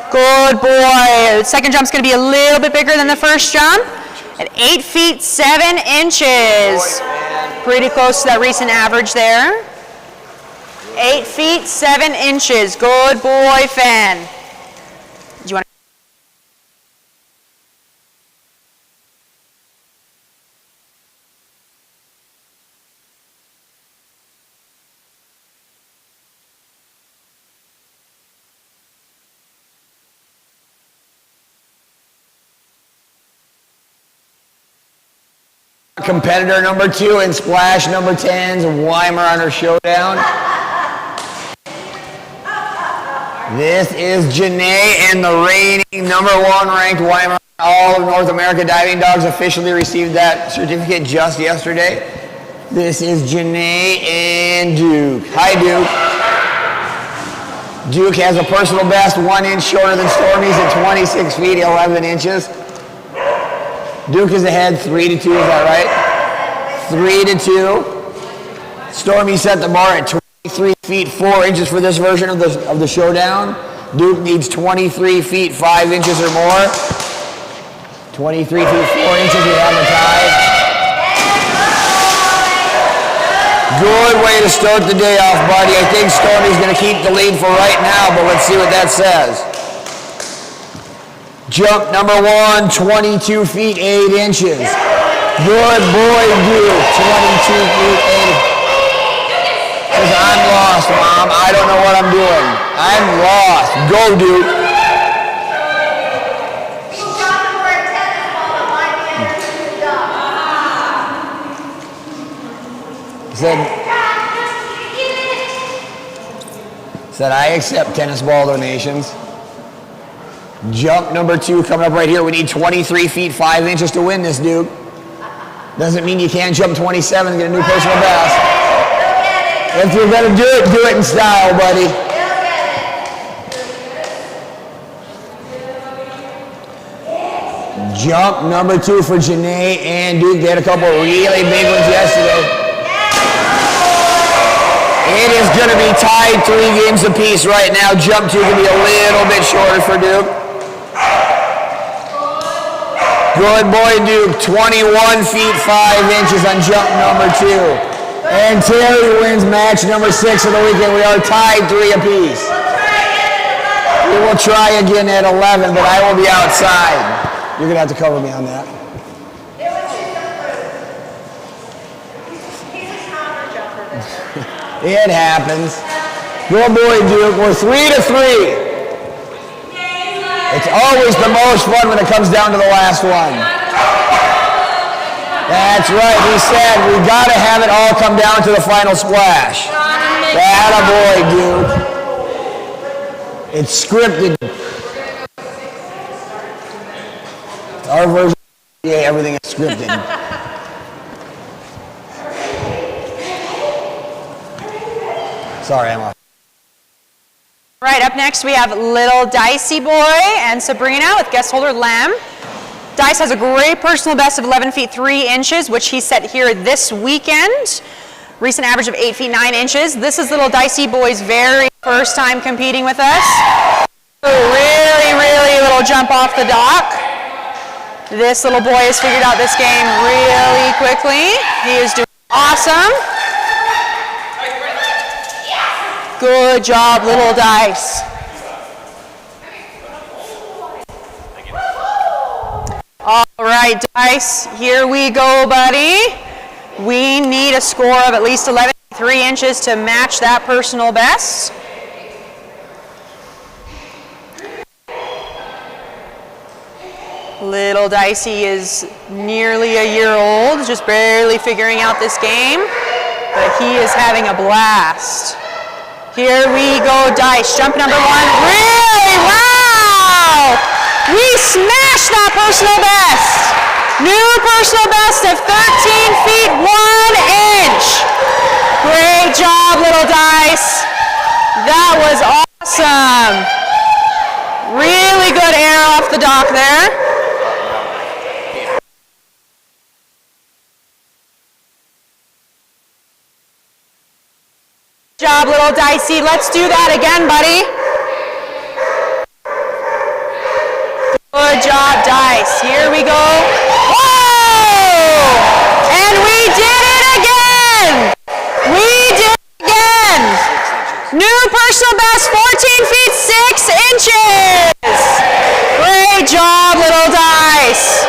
Good boy. Second jump's going to be a little bit bigger than the first jump at 8 feet 7 inches. Pretty close to that recent average there. 8 feet 7 inches. Good boy, Fenn. Do you want Competitor number 2 and splash number 10's Weimar on her showdown. This is Janae, and the reigning number 1 ranked Weimar. All of North America diving dogs officially received that certificate just yesterday. This is Janae and Duke. Hi, Duke. Duke has a personal best 1 inch shorter than Stormy's at 26 feet 11 inches. Duke is ahead 3-2, is that right? 3-2. Stormy set the bar at 23 feet 4 inches for this version of the showdown. Duke needs 23 feet 5 inches or more. 23 feet 4 inches, we have the tie. Good way to start the day off, buddy. I think Stormy's going to keep the lead for right now, but let's see what that says. Jump number 1, 22 feet 8 inches. Good boy, Duke, 22 feet 8. Says, I'm lost, Mom. I don't know what I'm doing. I'm lost. Go, Duke. Said I accept tennis ball donations. Jump number 2 coming up right here. We need 23 feet 5 inches to win this, Duke. Doesn't mean you can't jump 27 and get a new personal best. If you're gonna do it in style, buddy. Jump number 2 for Janae and Duke. They had a couple really big ones yesterday. It is going to be tied 3 games apiece right now. Jump 2 can be a little bit shorter for Duke. Good boy, Duke. 21 feet 5 inches on jump number 2. And Terry wins match number 6 of the weekend. We are tied 3 apiece. We will try again at 11, but I will be outside. You're going to have to cover me on that. It happens. Good boy, Duke. We're 3-3. It's always the most fun when it comes down to the last one. That's right. He said we got to have it all come down to the final splash. Attaboy, Duke. It's scripted. Our version, yeah, everything is scripted. Sorry, I'm off. Right, up next we have Little Dicey Boy and Sabrina with guest holder Lem. Dice has a great personal best of 11 feet 3 inches, which he set here this weekend. Recent average of 8 feet 9 inches. This is Little Dicey Boy's very first time competing with us. Really little jump off the dock. This little boy has figured out this game really quickly. He is doing awesome. Good job, Little Dice. All right, Dice, here we go, buddy. We need a score of at least 11.3 inches to match that personal best. Little Dicey is nearly a year old, just barely figuring out this game, but he is having a blast. Here we go, Dice. Jump number 1. Really? Wow! We smashed that personal best. New personal best of 13 feet 1 inch. Great job, Little Dice. That was awesome. Really good air off the dock there. Good job, Little Dicey. Let's do that again, buddy. Good job, Dice. Here we go. Whoa! And we did it again. We did it again. New personal best, 14 feet 6 inches. Great job, Little Dice.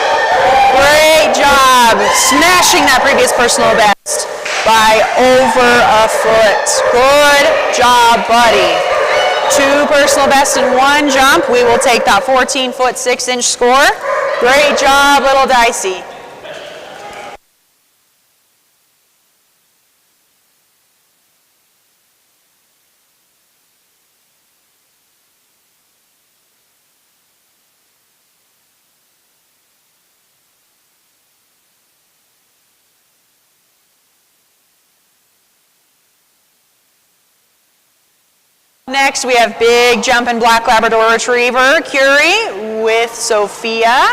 Great job. Smashing that previous personal best by over a foot. Good job, buddy. 2 personal best in 1 jump. We will take that 14 foot 6 inch score. Great job, Little Dicey. Next, we have big jumping black Labrador Retriever, Curie, with Sophia,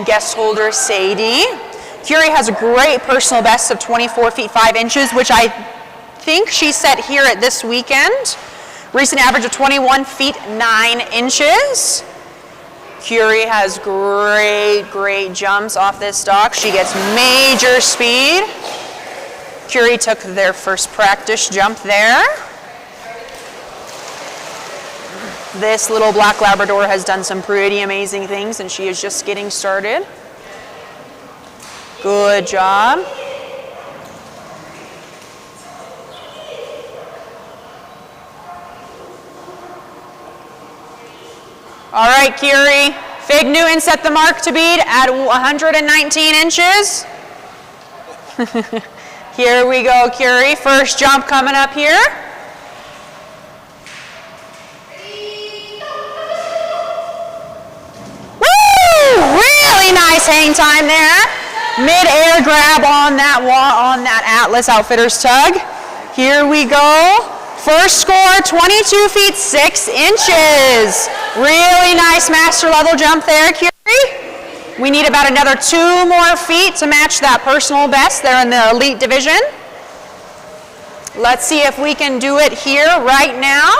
guest holder Sadie. Curie has a great personal best of 24 feet 5 inches, which I think she set here at this weekend. Recent average of 21 feet 9 inches. Curie has great jumps off this dock. She gets major speed. Curie took their first practice jump there. This little black Labrador has done some pretty amazing things, and she is just getting started. Good job. All right, Curie. Fig Newton set the mark to beat at 119 inches. Here we go, Curie. First jump coming up here. hang time there. Mid-air grab on that Atlas Outfitters tug. Here we go. First score, 22 feet 6 inches. Really nice master level jump there, Curie. We need about another 2 more feet to match that personal best there in the elite division. Let's see if we can do it here right now.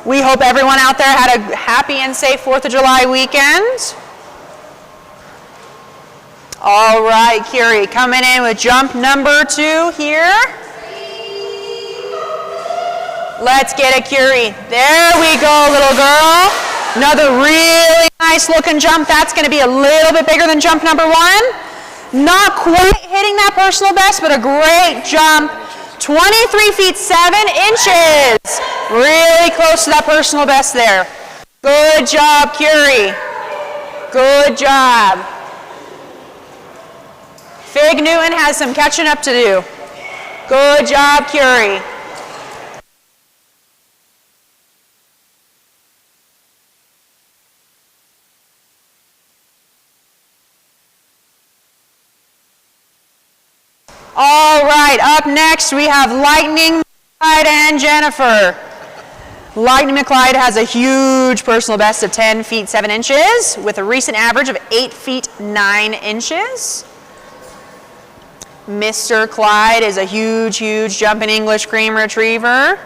We hope everyone out there had a happy and safe 4th of July weekend. All right, Curie, coming in with jump number 2 here. Let's get it, Curie. There we go, little girl. Another really nice looking jump. That's going to be a little bit bigger than jump number 1. Not quite hitting that personal best, but a great jump. 23 feet 7 inches. Really close to that personal best there. Good job, Curie. Good job. Fig Newton has some catching up to do. Good job, Curie. All right, up next we have Lightning McClyde and Jennifer. Lightning McClyde has a huge personal best of 10 feet 7 inches with a recent average of 8 feet 9 inches. Mr. Clyde is a huge, huge jumping English cream retriever.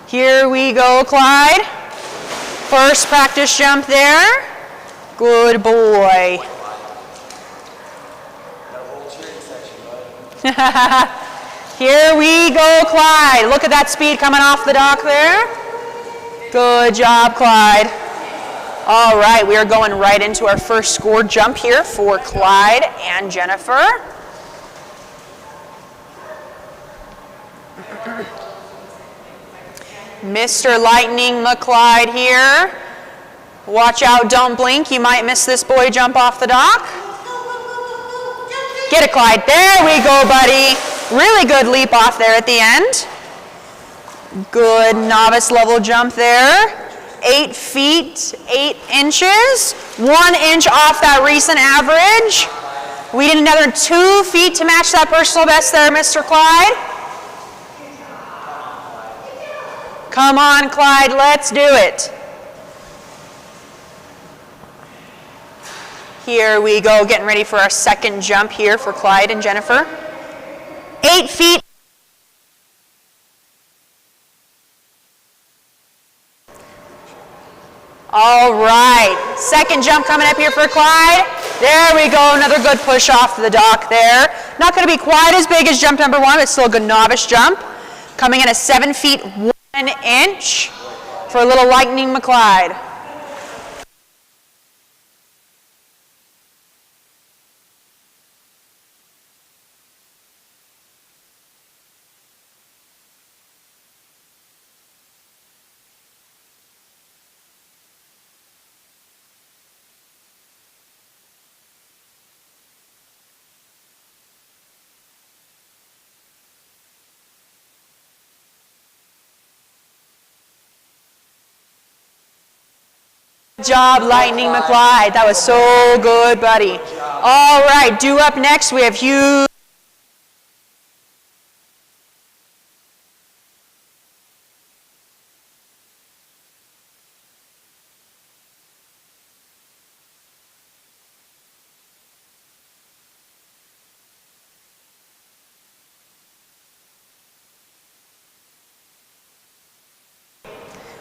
Here we go, Clyde. First practice jump there. Good boy. Here we go, Clyde. Look at that speed coming off the dock there. Good job, Clyde. All right, we are going right into our first scored jump here for Clyde and Jennifer. Mr. Lightning McClyde here. Watch out, don't blink. You might miss this boy jump off the dock. Get it, Clyde. There we go, buddy. Really good leap off there at the end. Good novice level jump there. 8 feet 8 inches. 1 inch off that recent average. We need another 2 feet to match that personal best there, Mr. Clyde. Come on, Clyde, let's do it. Here we go, getting ready for our second jump here for Clyde and Jennifer. 8 feet. All right, second jump coming up here for Clyde. There we go, another good push off the dock there. Not going to be quite as big as jump number 1, but still a good novice jump. Coming in at 7 feet 1 inch for a little Lightning McClyde. Good job, Lightning McClyde. That was so good, buddy. All right, due up next, we have huge.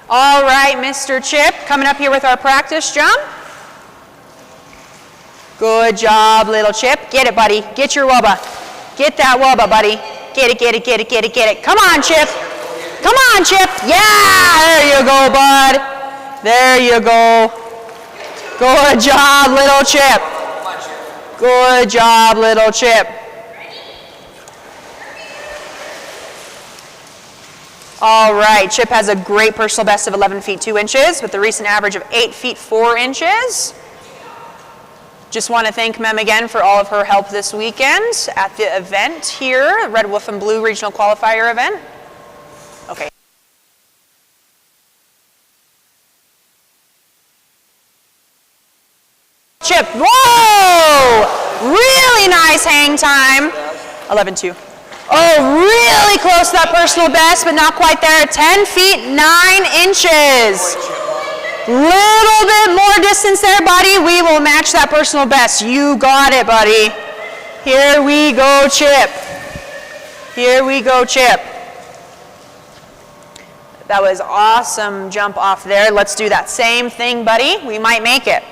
All right, Mr. Chip, coming up here with our practice jump. Good job, little Chip. Get it, buddy. Get your wubba. Get that wubba, buddy. Get it, get it, get it, get it, get it. Come on, Chip. Come on, Chip. Yeah, there you go, bud. There you go. Good job, little Chip. Good job, little Chip. All right, Chip has a great personal best of 11 feet 2 inches with the recent average of 8 feet 4 inches. Just want to thank Mem again for all of her help this weekend at the event here, Red Wolf and Blue Regional Qualifier event. Okay. same time. 11.2. Oh, really close to that personal best, but not quite there. 10 feet, 9 inches. Little bit more distance there, buddy. We will match that personal best. You got it, buddy. Here we go, Chip. Here we go, Chip. That was awesome jump off there. Let's do that same thing, buddy. We might make it.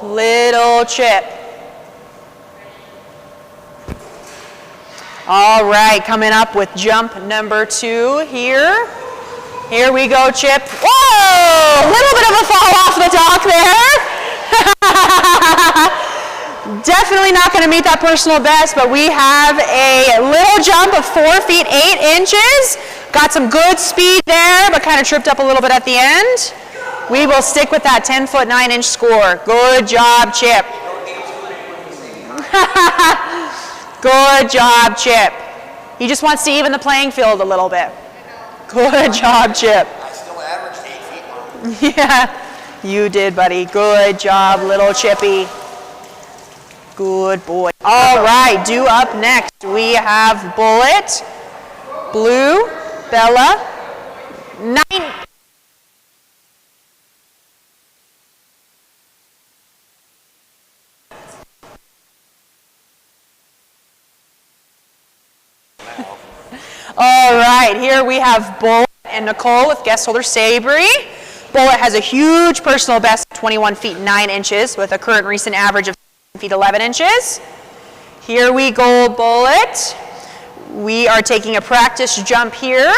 Little Chip. All right, coming up with jump number 2 here. Here we go, Chip. Whoa! A little bit of a fall off the dock there. Definitely not going to meet that personal best, but we have a little jump of 4 feet 8 inches. Got some good speed there, but kind of tripped up a little bit at the end. We will stick with that 10 foot 9 inch score. Good job, Chip. Good job, Chip. He just wants to even the playing field a little bit. Good job, Chip. I still averaged 8 feet. Yeah, you did, buddy. Good job, little Chippy. Good boy. All right, due up next, we have Bullet, Blue, Bella, 9. All right, here we have Bullet and Nicole with guest holder Sabri. Bullet has a huge personal best of 21 feet 9 inches with a current recent average of 7 feet 11 inches. Here we go, Bullet. We are taking a practice jump here.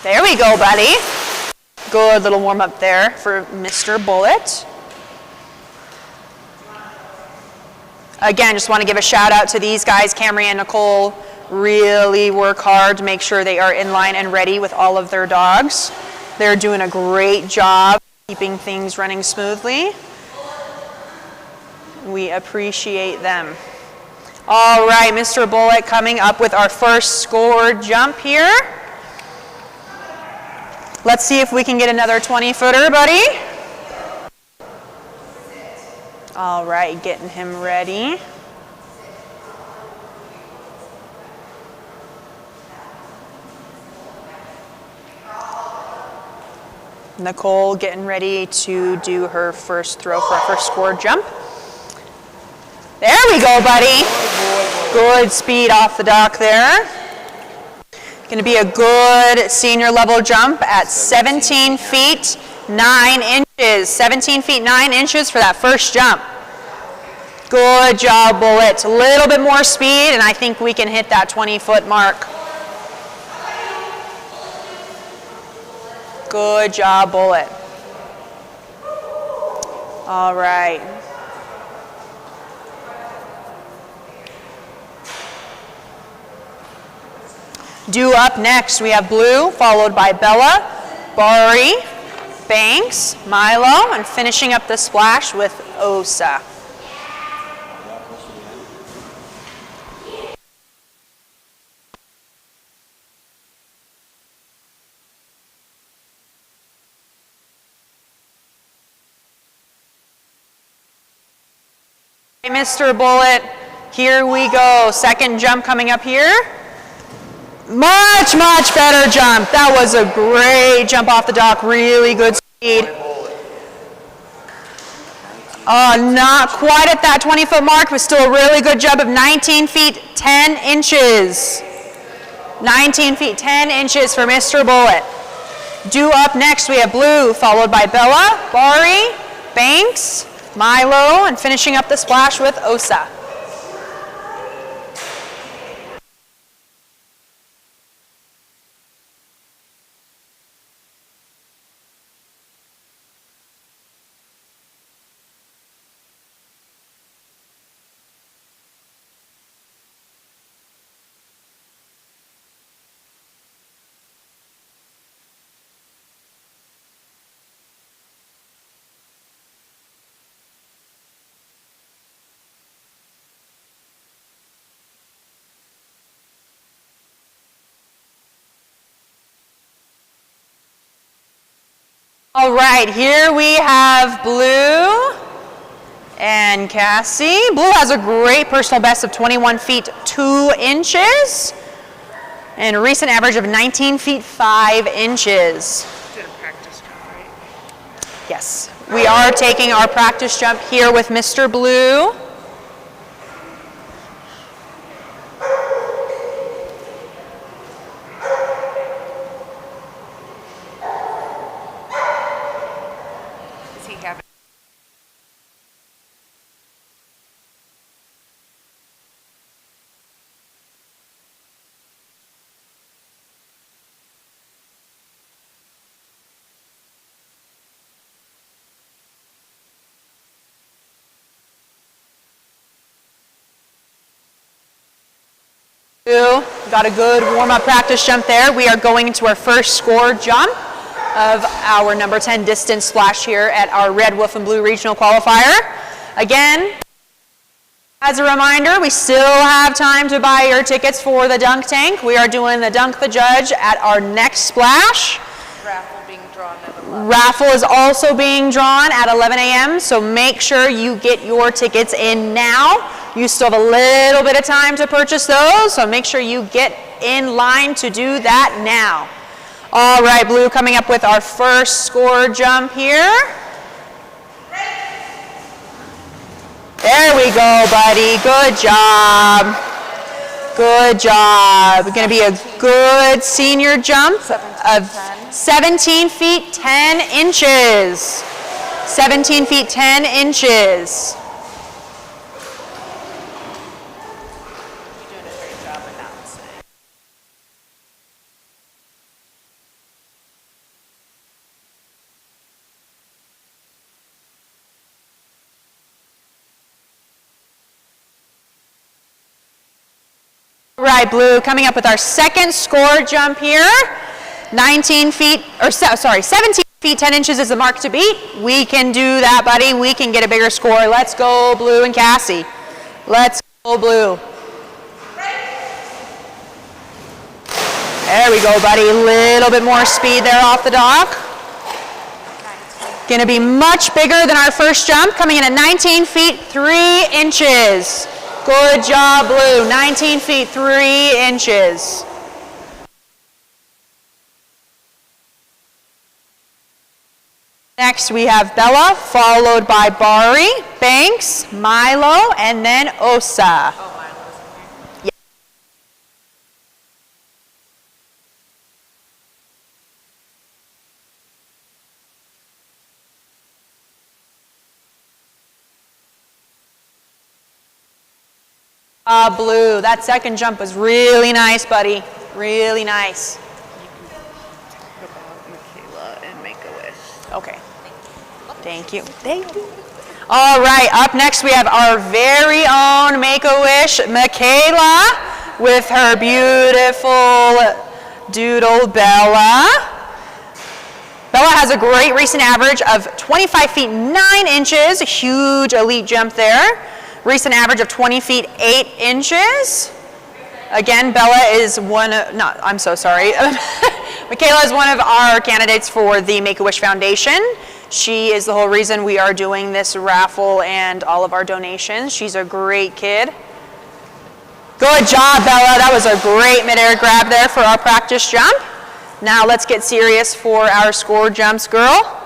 There we go, buddy. Good little warm up there for Mr. Bullet. Again, just want to give a shout out to these guys. Camry and Nicole really work hard to make sure they are in line and ready with all of their dogs. They're doing a great job keeping things running smoothly. We appreciate them. All right, Mr. Bullet coming up with our first score jump here. Let's see if we can get another 20-footer, buddy. All right, getting him ready. Nicole getting ready to do her first throw for her first score jump. There we go, buddy. Good speed off the dock there. Going to be a good senior level jump at 17 feet 9 inches. 17 feet 9 inches for that first jump. Good job, Bullet. A little bit more speed, and I think we can hit that 20-foot mark. Good job, Bullet. All right. Due up next, we have Blue, followed by Bella, Bari, Banks, Milo, and finishing up the splash with Osa. Mr. Bullet, here we go. Second jump coming up here. Much, much better jump. That was a great jump off the dock. Really good speed. Not quite at that 20-foot mark, but still a really good jump of 19 feet 10 inches. 19 feet 10 inches for Mr. Bullet. Due up next, we have Blue, followed by Bella, Bari, Banks, Milo, and finishing up the splash with Osa. All right, here we have Blue and Cassie. Blue has a great personal best of 21 feet 2 inches and a recent average of 19 feet 5 inches. Did a practice jump, right? Yes, we are taking our practice jump here with Mr. Blue. Does he have it? Got a good warm-up practice jump there. We are going into our first score jump of our number 10 distance splash here at our Red, Wolf, and Blue Regional Qualifier. Again, as a reminder, we still have time to buy your tickets for the dunk tank. We are doing the Dunk the Judge at our next splash. Raffle being drawn at 11. Raffle is also being drawn at 11 a.m., so make sure you get your tickets in now. You still have a little bit of time to purchase those, so make sure you get in line to do that now. All right, Blue coming up with our first score jump here. There we go, buddy. Good job. Good job. Going to be a good senior jump of 17 feet 10 inches. 17 feet 10 inches. You're doing a great job announcing. All right, Blue, coming up with our second score jump here. 17 feet 10 inches is the mark to beat. We can do that, buddy. We can get a bigger score. Let's go, Blue and Cassie. Let's go, Blue. There we go, buddy. A little bit more speed there off the dock. Going to be much bigger than our first jump, coming in at 19 feet 3 inches. Good job, Blue. 19 feet 3 inches. Next, we have Bella, followed by Bari, Banks, Milo, and then Osa. Oh, mine wasn't here. Blue, that second jump was really nice, buddy. Really nice. Talk about Michaela and Make-A-Wish. Okay. Thank you. Thank you. All right, up next we have our very own Make-A-Wish, Michaela, with her beautiful doodle Bella. Bella has a great recent average of 25 feet 9 inches, a huge elite jump there. Recent average of 20 feet 8 inches. Again, Bella is Michaela is one of our candidates for the Make-A-Wish Foundation. She is the whole reason we are doing this raffle and all of our donations. She's a great kid. Good job, Bella. That was a great midair grab there for our practice jump. Now let's get serious for our score jumps, girl.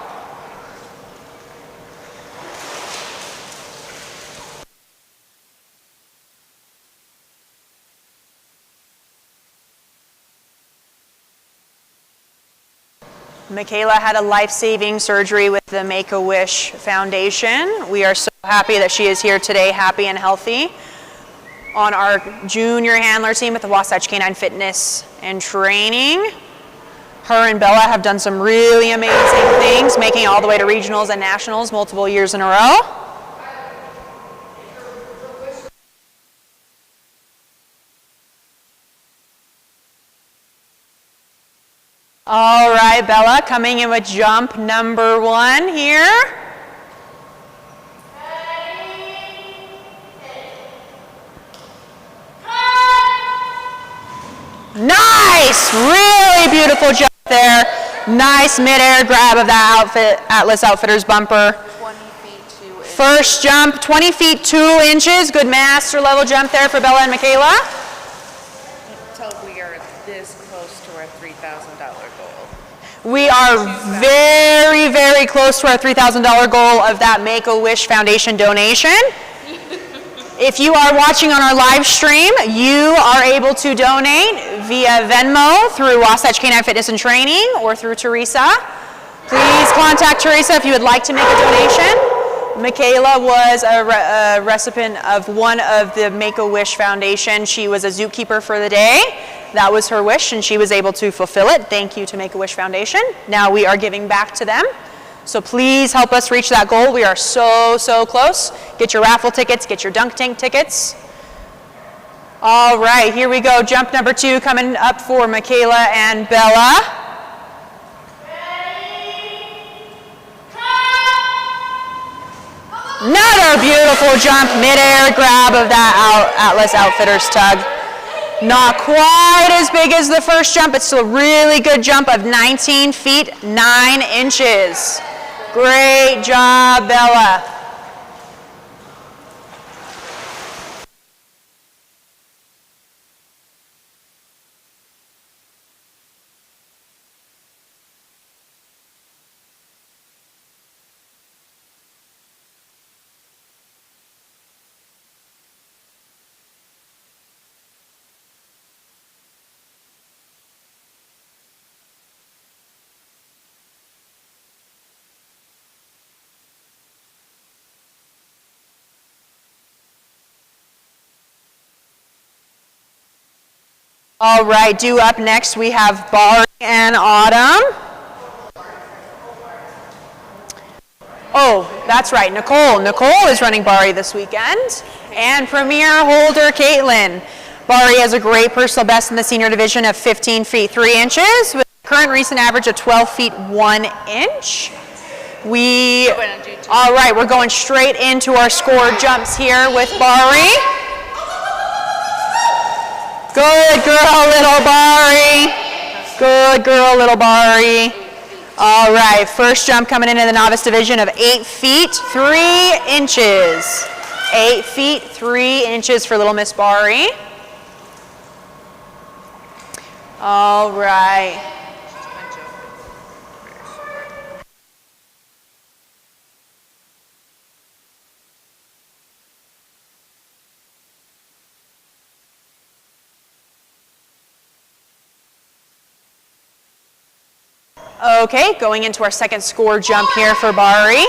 Michaela had a life-saving surgery with the Make-A-Wish Foundation. We are so happy that she is here today, happy and healthy, on our junior handler team at the Wasatch Canine Fitness and Training. Her and Bella have done some really amazing things, making it all the way to regionals and nationals multiple years in a row. All right, Bella, coming in with jump number 1 here. Nice! Really beautiful jump there. Nice mid-air grab of that outfit, Atlas Outfitters bumper. 20 feet 2 inches. First jump, 20 feet 2 inches. Good master level jump there for Bella and Michaela. Until we are this close to our $3,000 goal. We are very, very close to our $3,000 goal of that Make-A-Wish Foundation donation. If you are watching on our live stream, you are able to donate via Venmo through Wasatch Canine Fitness and Training or through Teresa. Please contact Teresa if you would like to make a donation. Michaela was a recipient of one of the Make-A-Wish Foundation. She was a zookeeper for the day. That was her wish, and she was able to fulfill it. Thank you to Make-A-Wish Foundation. Now we are giving back to them. So please help us reach that goal. We are so, so close. Get your raffle tickets, get your dunk tank tickets. All right, here we go. Jump number 2 coming up for Michaela and Bella. Another beautiful jump, mid-air grab of that Atlas Outfitters tug. Not quite as big as the first jump, but still a really good jump of 19 feet 9 inches. Great job, Bella. All right, due up next, we have Bari and Autumn. Oh, that's right, Nicole. Nicole is running Bari this weekend. And Premier Holder Caitlin. Bari has a great personal best in the senior division of 15 feet 3 inches with a current recent average of 12 feet 1 inch. All right, we're going straight into our score jumps here with Bari. Good girl, little Bari. Good girl, little Bari. All right, first jump coming into the novice division of 8 feet 3 inches. 8 feet 3 inches for little Miss Bari. All right. Okay, going into our second score jump here for Bari.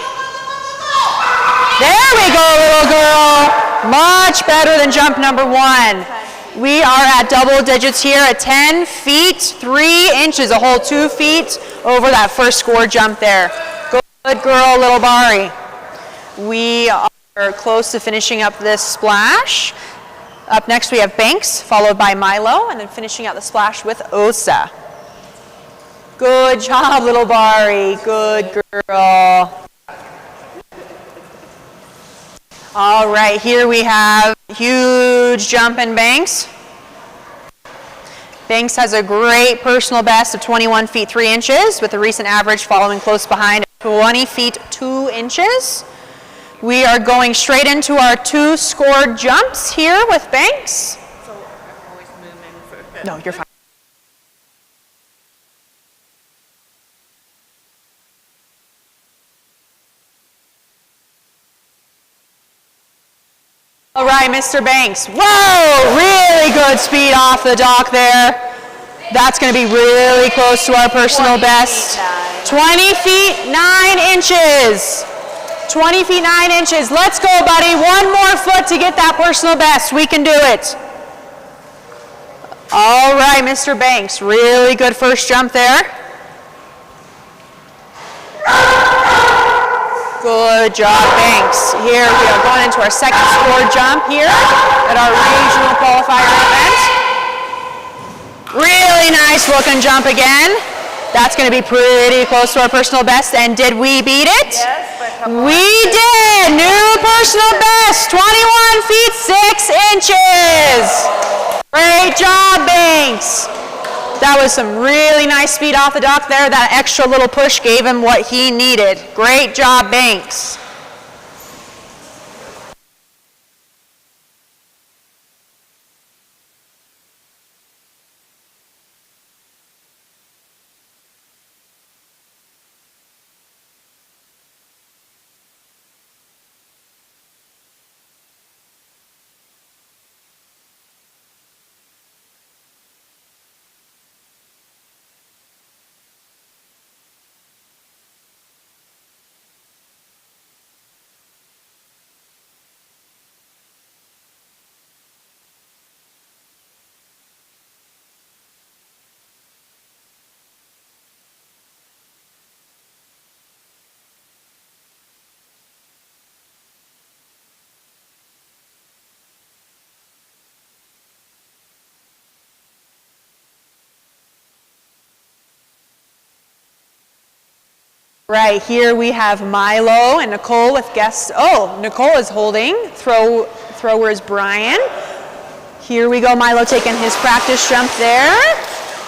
There we go, little girl. Much better than jump number 1. We are at double digits here at 10 feet 3 inches, a whole 2 feet over that first score jump there. Good girl, little Bari. We are close to finishing up this splash. Up next we have Banks, followed by Milo, and then finishing out the splash with Osa. Good job, little Bari. Good girl. All right, here we have huge jump in Banks. Banks has a great personal best of 21 feet 3 inches with a recent average following close behind 20 feet 2 inches. We are going straight into our 2 scored jumps here with Banks. So I'm always moving for No, you're fine. All right, Mr. Banks. Whoa, really good speed off the dock there. That's going to be really close to our personal best. 20 feet 9 inches. 20 feet 9 inches. Let's go, buddy. One more foot to get that personal best. We can do it. All right, Mr. Banks. Really good first jump there. Good job, Banks. Here we are going into our second score jump here at our regional qualifier event. Really nice looking jump again. That's going to be pretty close to our personal best. And did we beat it? Yes, but come on. We did. New personal best, 21 feet 6 inches. Great job, Banks. That was some really nice speed off the dock there. That extra little push gave him what he needed. Great job, Banks. Right, here we have Milo and Nicole with guests. Oh, Nicole is holding. Thrower is Brian. Here we go, Milo taking his practice jump there.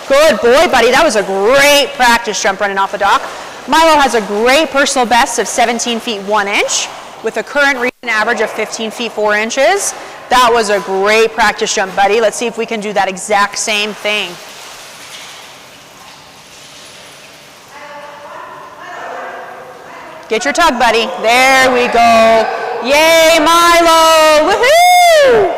Good boy, buddy. That was a great practice jump running off the dock. Milo has a great personal best of 17 feet 1 inch with a current recent average of 15 feet 4 inches. That was a great practice jump, buddy. Let's see if we can do that exact same thing. Get your tug, buddy. There we go. Yay, Milo! Woohoo!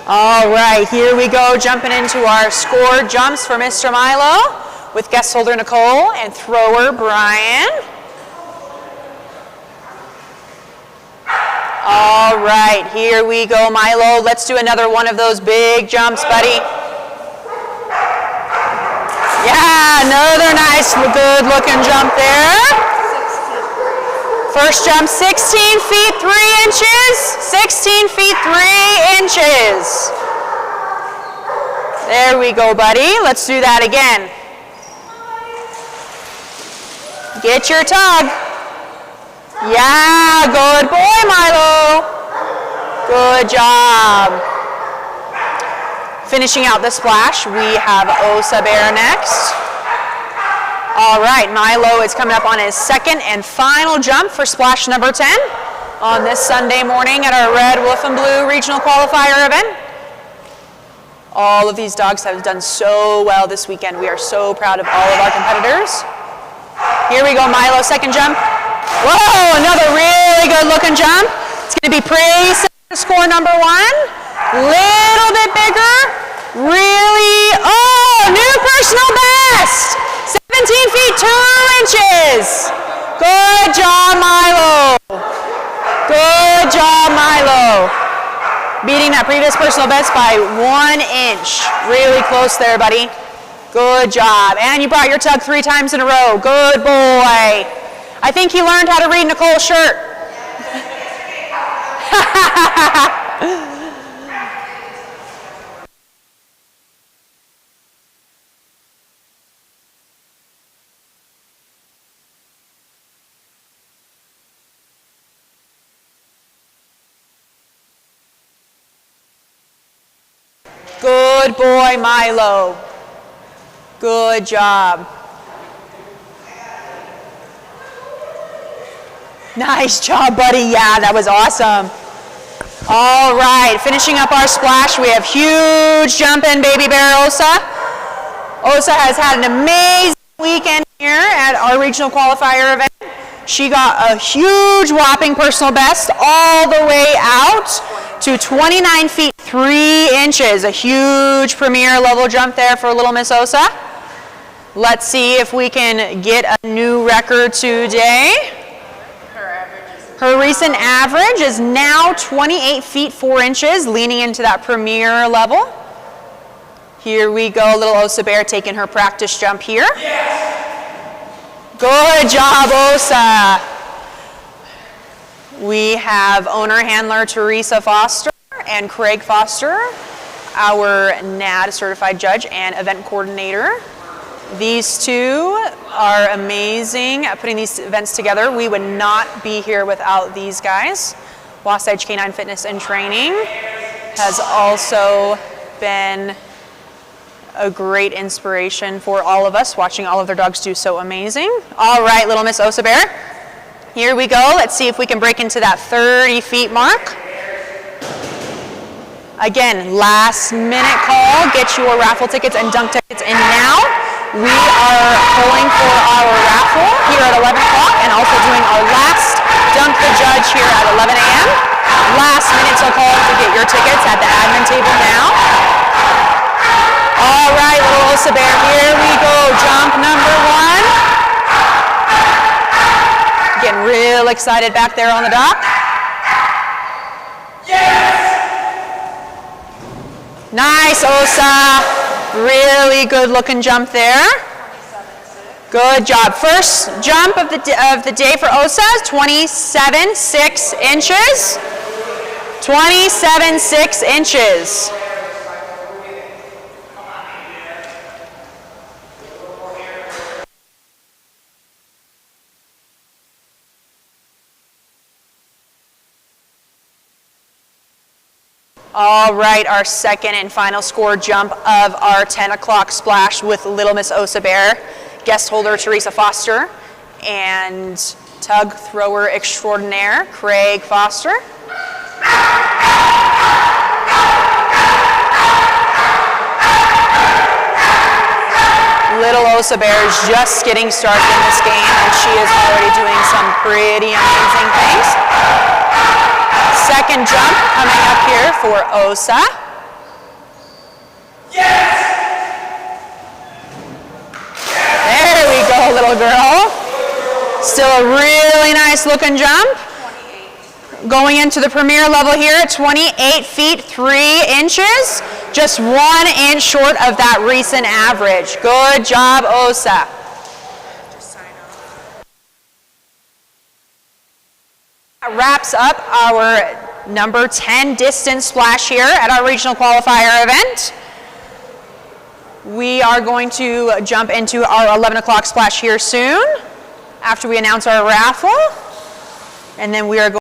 All right, here we go, jumping into our score jumps for Mr. Milo with guest holder Nicole and thrower Brian. All right, here we go, Milo. Let's do another one of those big jumps, buddy. Yeah, another nice, good looking jump there. First jump, 16 feet 3 inches. 16 feet 3 inches. There we go, buddy. Let's do that again. Get your tug. Yeah, good boy, Milo. Good job. Finishing out the splash, we have Osa Bear next. All right, Milo is coming up on his second and final jump for splash number 10 on this Sunday morning at our Red, Wolf, and Blue Regional Qualifier event. All of these dogs have done so well this weekend. We are so proud of all of our competitors. Here we go, Milo, second jump. Whoa, another really good looking jump. It's gonna be pretty similar to score number 1. Little bit bigger, really, oh, new personal best, 17 feet 2 inches. Good job, Milo. Good job, Milo. Beating that previous personal best by 1 inch. Really close there, buddy. Good job. And you brought your tug 3 times in a row. Good boy. I think he learned how to read Nicole's shirt. Good boy, Milo. Good job. Nice job, buddy. Yeah, that was awesome. All right, finishing up our splash, we have huge jump in Baby Bear Osa. Osa has had an amazing weekend here at our regional qualifier event. She got a huge whopping personal best all the way out to 29 feet 3 inches. A huge premier level jump there for little Miss Osa. Let's see if we can get a new record today. Her recent average is now 28 feet 4 inches, leaning into that premier level. Here we go, little Osa Bear taking her practice jump here. Yes. Good job, Osa. We have owner handler Teresa Foster and Craig Foster, our NAD certified judge and event coordinator. These two are amazing at putting these events together. We would not be here without these guys. Wasatch Canine Fitness and Training has also been a great inspiration for all of us, watching all of their dogs do so amazing. All right, little Miss Osa Bear. Here we go. Let's see if we can break into that 30 feet mark. Again, last minute call. Get your raffle tickets and dunk tickets in now. We are pulling for our raffle here at 11 o'clock and also doing our last dunk the judge here at 11 a.m. Last minute to call to get your tickets at the admin table now. All right, little Osa Bear, here we go. Jump number 1. Getting real excited back there on the dock. Yes! Nice, Osa. Really good looking jump there. Good job. First jump of the day for Osa is 27.6 inches. 27.6 inches. All right, our second and final score jump of our 10 o'clock splash with Little Miss Osa Bear, guest holder Teresa Foster, and tug thrower extraordinaire Craig Foster. Little Osa Bear is just getting started in this game, and she is already doing some pretty amazing things. Second jump coming up here for Osa. Yes! There we go, little girl. Still a really nice looking jump. 28. Going into the premier level here at 28 feet 3 inches. Just 1 inch short of that recent average. Good job, Osa. Just sign off. That wraps up our number 10 distance splash here at our regional qualifier event. We are going to jump into our 11 o'clock splash here soon after we announce our raffle. And then we are going